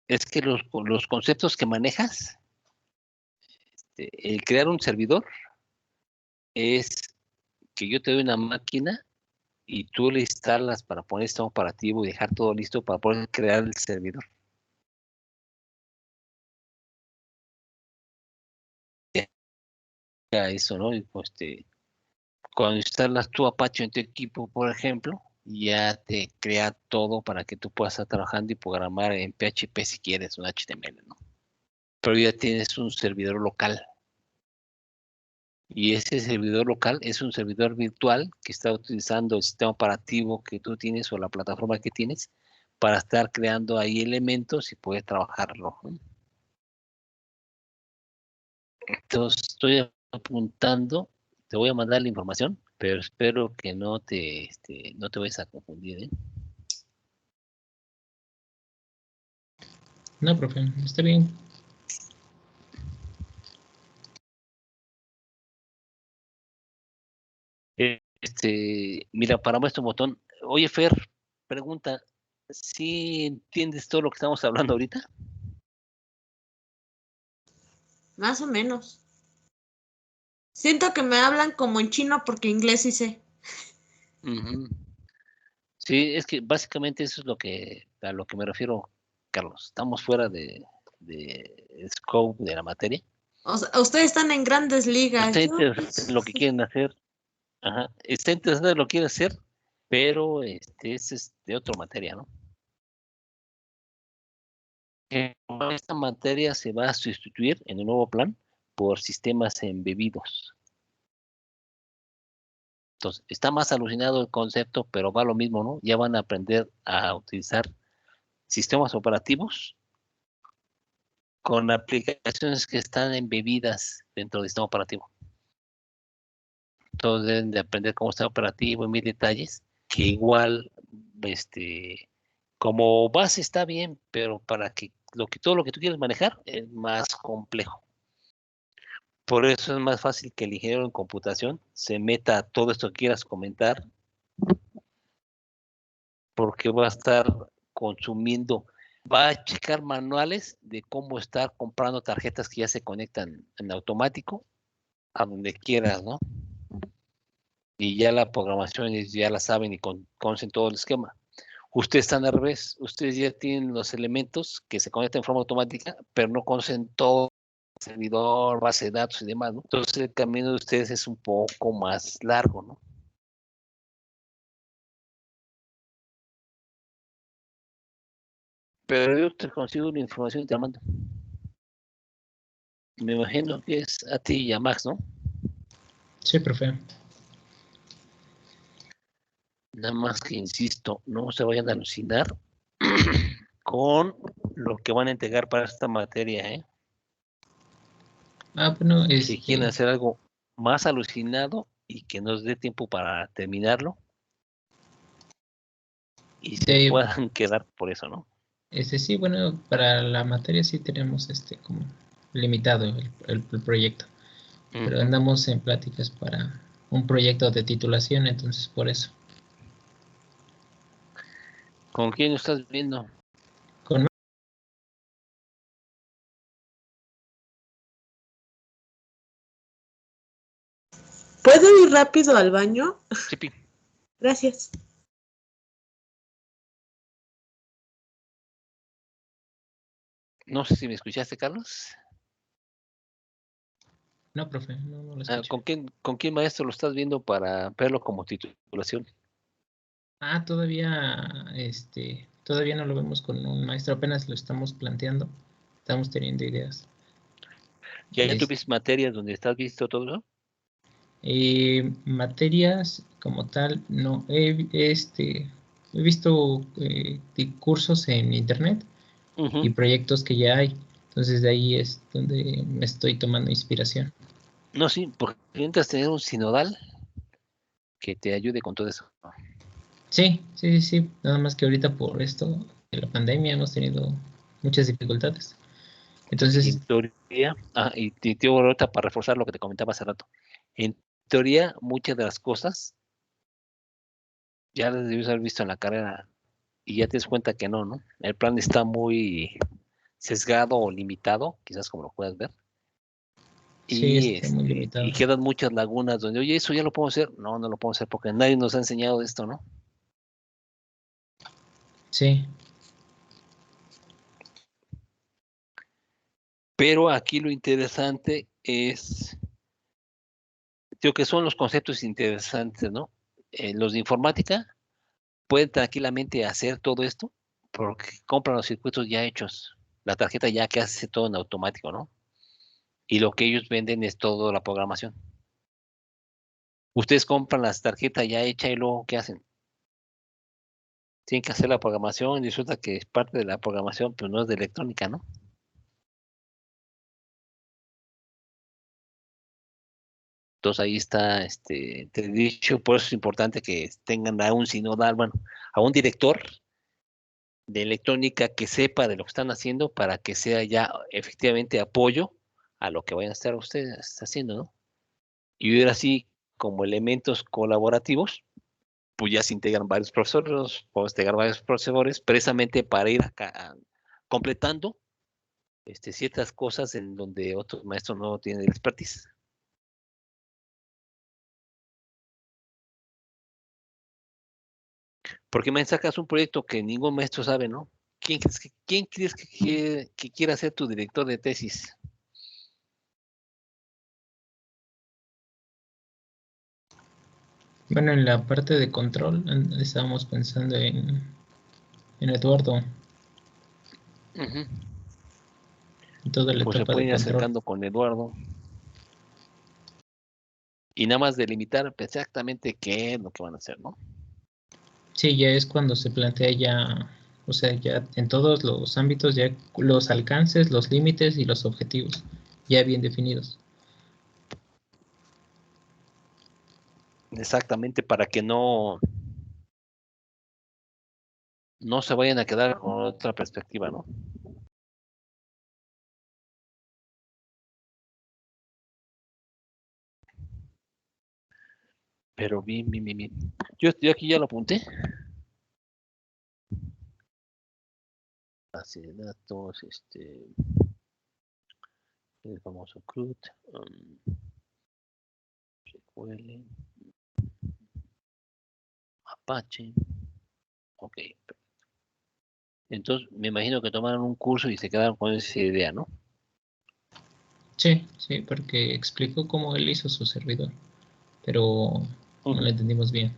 es que los conceptos que manejas, el crear un servidor es que yo te doy una máquina y tú le instalas para poner este operativo y dejar todo listo para poder crear el servidor. Ya eso, ¿no? Y, pues, cuando instalas tu Apache en tu equipo, por ejemplo, ya te crea todo para que tú puedas estar trabajando y programar en PHP si quieres, un HTML, ¿no? Pero ya tienes un servidor local. Y ese servidor local es un servidor virtual que está utilizando el sistema operativo que tú tienes o la plataforma que tienes para estar creando ahí elementos y poder trabajarlo, ¿no? Entonces, estoy apuntando, te voy a mandar la información, pero espero que no te vayas a confundir, ¿eh? No, profe, está bien. Mira, para muestra un botón. Oye, Fer, pregunta, ¿sí entiendes todo lo que estamos hablando ahorita? Más o menos. Siento que me hablan como en chino porque inglés sí sé. Ujú. Sí, es que básicamente eso es a lo que me refiero, Carlos. Estamos fuera de scope de la materia. O sea, ustedes están en grandes ligas. Está Yo, interesante pues, lo que quieren hacer, ajá, está interesante lo que quieren hacer, pero es de otra materia, ¿no? Esta materia se va a sustituir en el nuevo plan por sistemas embebidos. Entonces, está más alucinado el concepto, pero va lo mismo, ¿no? Ya van a aprender a utilizar sistemas operativos con aplicaciones que están embebidas dentro del sistema operativo. Todos deben de aprender cómo está operativo en mil detalles, que igual, Como base está bien, pero para que todo lo que tú quieres manejar es más complejo. Por eso es más fácil que el ingeniero en computación se meta a todo esto que quieras comentar, porque va a estar consumiendo, va a checar manuales de cómo estar comprando tarjetas que ya se conectan en automático a donde quieras, ¿no? Y ya la programación ya la saben y conocen todo el esquema. Ustedes están al revés, ustedes ya tienen los elementos que se conectan en forma automática, pero no conocen todo el servidor, base de datos y demás, ¿no? Entonces el camino de ustedes es un poco más largo, ¿no? Pero yo te consigo la información y te la mando. Me imagino que es a ti y a Max, ¿no? Sí, profe. Nada más que insisto, no se vayan a alucinar con lo que van a entregar para esta materia, ¿eh? Bueno, Si quieren hacer algo más alucinado y que nos dé tiempo para terminarlo y se sí, puedan quedar por eso, ¿no? sí, bueno, para la materia sí tenemos como limitado el proyecto, pero andamos en pláticas para un proyecto de titulación, entonces por eso. ¿Con quién estás viendo? Con ¿Puedo ir rápido al baño? Chipi. Gracias. No sé si me escuchaste, Carlos. No, profe, no lo escuché. ¿Con quién maestro lo estás viendo para verlo como titulación? Todavía no lo vemos con un maestro, apenas lo estamos planteando, estamos teniendo ideas. ¿Ya tuviste materias donde estás visto todo eso? Materias como tal, no, he visto cursos en internet y proyectos que ya hay, entonces de ahí es donde me estoy tomando inspiración. No, sí, porque necesitas tener un sinodal que te ayude con todo eso. Sí, nada más que ahorita por esto de la pandemia hemos tenido muchas dificultades. Y en Entonces, teoría, y te ahorita para reforzar lo que te comentaba hace rato. En teoría, muchas de las cosas ya las debes haber visto en la carrera y ya te das cuenta que no, ¿no? El plan está muy sesgado o limitado, quizás como lo puedas ver, sí, y, está muy y limitado. quedan muchas lagunas donde, oye, eso ya lo puedo hacer. No, no lo puedo hacer porque nadie nos ha enseñado esto, ¿no? Sí, Pero aquí lo interesante es, creo que son los conceptos interesantes, ¿no? Los de informática pueden tranquilamente hacer todo esto porque compran los circuitos ya hechos, la tarjeta ya que hace todo en automático, ¿no? Y lo que ellos venden es toda la programación. Ustedes compran las tarjetas ya hecha y luego, ¿qué hacen? Tienen que hacer la programación y resulta que es parte de la programación, pero no es de electrónica, ¿no? Entonces ahí está, te he dicho, por eso es importante que tengan a un sinodal, bueno, a un director de electrónica que sepa de lo que están haciendo para que sea ya efectivamente apoyo a lo que vayan a estar ustedes haciendo, ¿no? Y ahora sí, como elementos colaborativos, pues ya se integran varios profesores, podemos integrar varios profesores precisamente para ir acá, completando ciertas cosas en donde otros maestros no tienen expertise. Porque me sacas un proyecto que ningún maestro sabe, ¿no? ¿Quién crees que quiera ser tu director de tesis? bueno, en la parte de control estábamos pensando en Eduardo, Ujú. en toda la Pues se etapa de pueden ir control. acercando con Eduardo y nada más delimitar exactamente qué es lo que van a hacer, ¿no? Sí, ya es cuando se plantea ya, o sea, ya en todos los ámbitos, ya los alcances, los límites y los objetivos, ya bien definidos. Exactamente, para que no no se vayan a quedar con otra perspectiva, ¿no? Pero bien. Yo aquí ya lo apunté. Base de datos, el famoso CRUD, SQL, Apache. Ok. Entonces, me imagino que tomaron un curso y se quedaron con esa idea, ¿no? Sí, porque explicó cómo él hizo su servidor, pero no lo entendimos bien.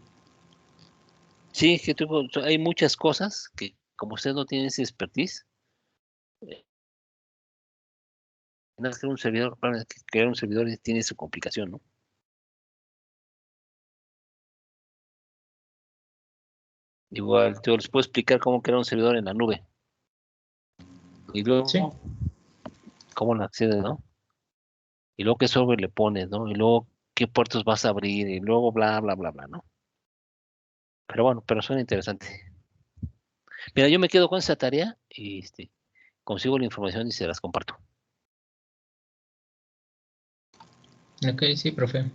Sí, que hay muchas cosas que, como usted no tiene ese expertise, hacer un servidor, para crear un servidor tiene su complicación, ¿no? Igual, yo les puedo explicar cómo crear un servidor en la nube. Y luego, Sí. cómo lo accedes, ¿no? Y luego qué software le pones, ¿no? Y luego qué puertos vas a abrir, y luego bla, ¿no? Pero bueno, pero suena interesante. Mira, yo me quedo con esa tarea y consigo la información y se las comparto. Ok, sí, profe.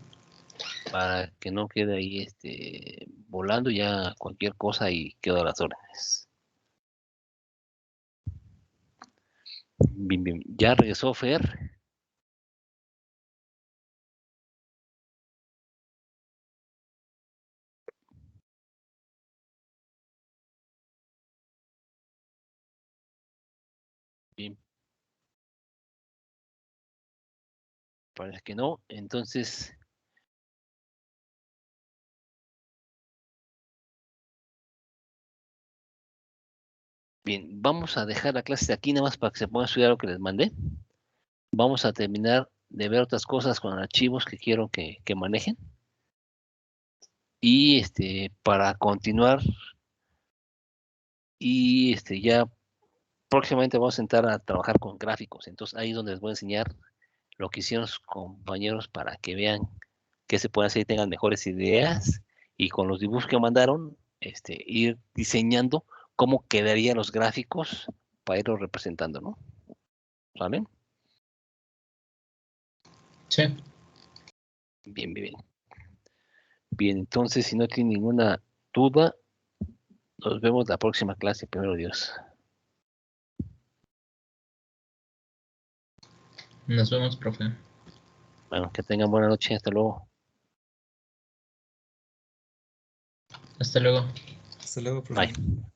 Para que no quede ahí volando ya cualquier cosa y quedo a las órdenes. Bien. Ya regresó Fer. Bien. Parece que no. Entonces, bien, vamos a dejar la clase de aquí nada más para que se pongan a estudiar lo que les mandé. Vamos a terminar de ver otras cosas con archivos que quiero que manejen. Y para continuar, y ya próximamente vamos a sentar a trabajar con gráficos. Entonces ahí es donde les voy a enseñar lo que hicieron sus compañeros para que vean qué se puede hacer y tengan mejores ideas. Y con los dibujos que mandaron, ir diseñando cómo quedarían los gráficos para irlos representando, ¿no? ¿Saben? Sí. Bien. Bien, entonces si no tienen ninguna duda, nos vemos la próxima clase, primero Dios. Nos vemos, profe. Bueno, que tengan buena noche, hasta luego. Hasta luego. Hasta luego, profe. Bye.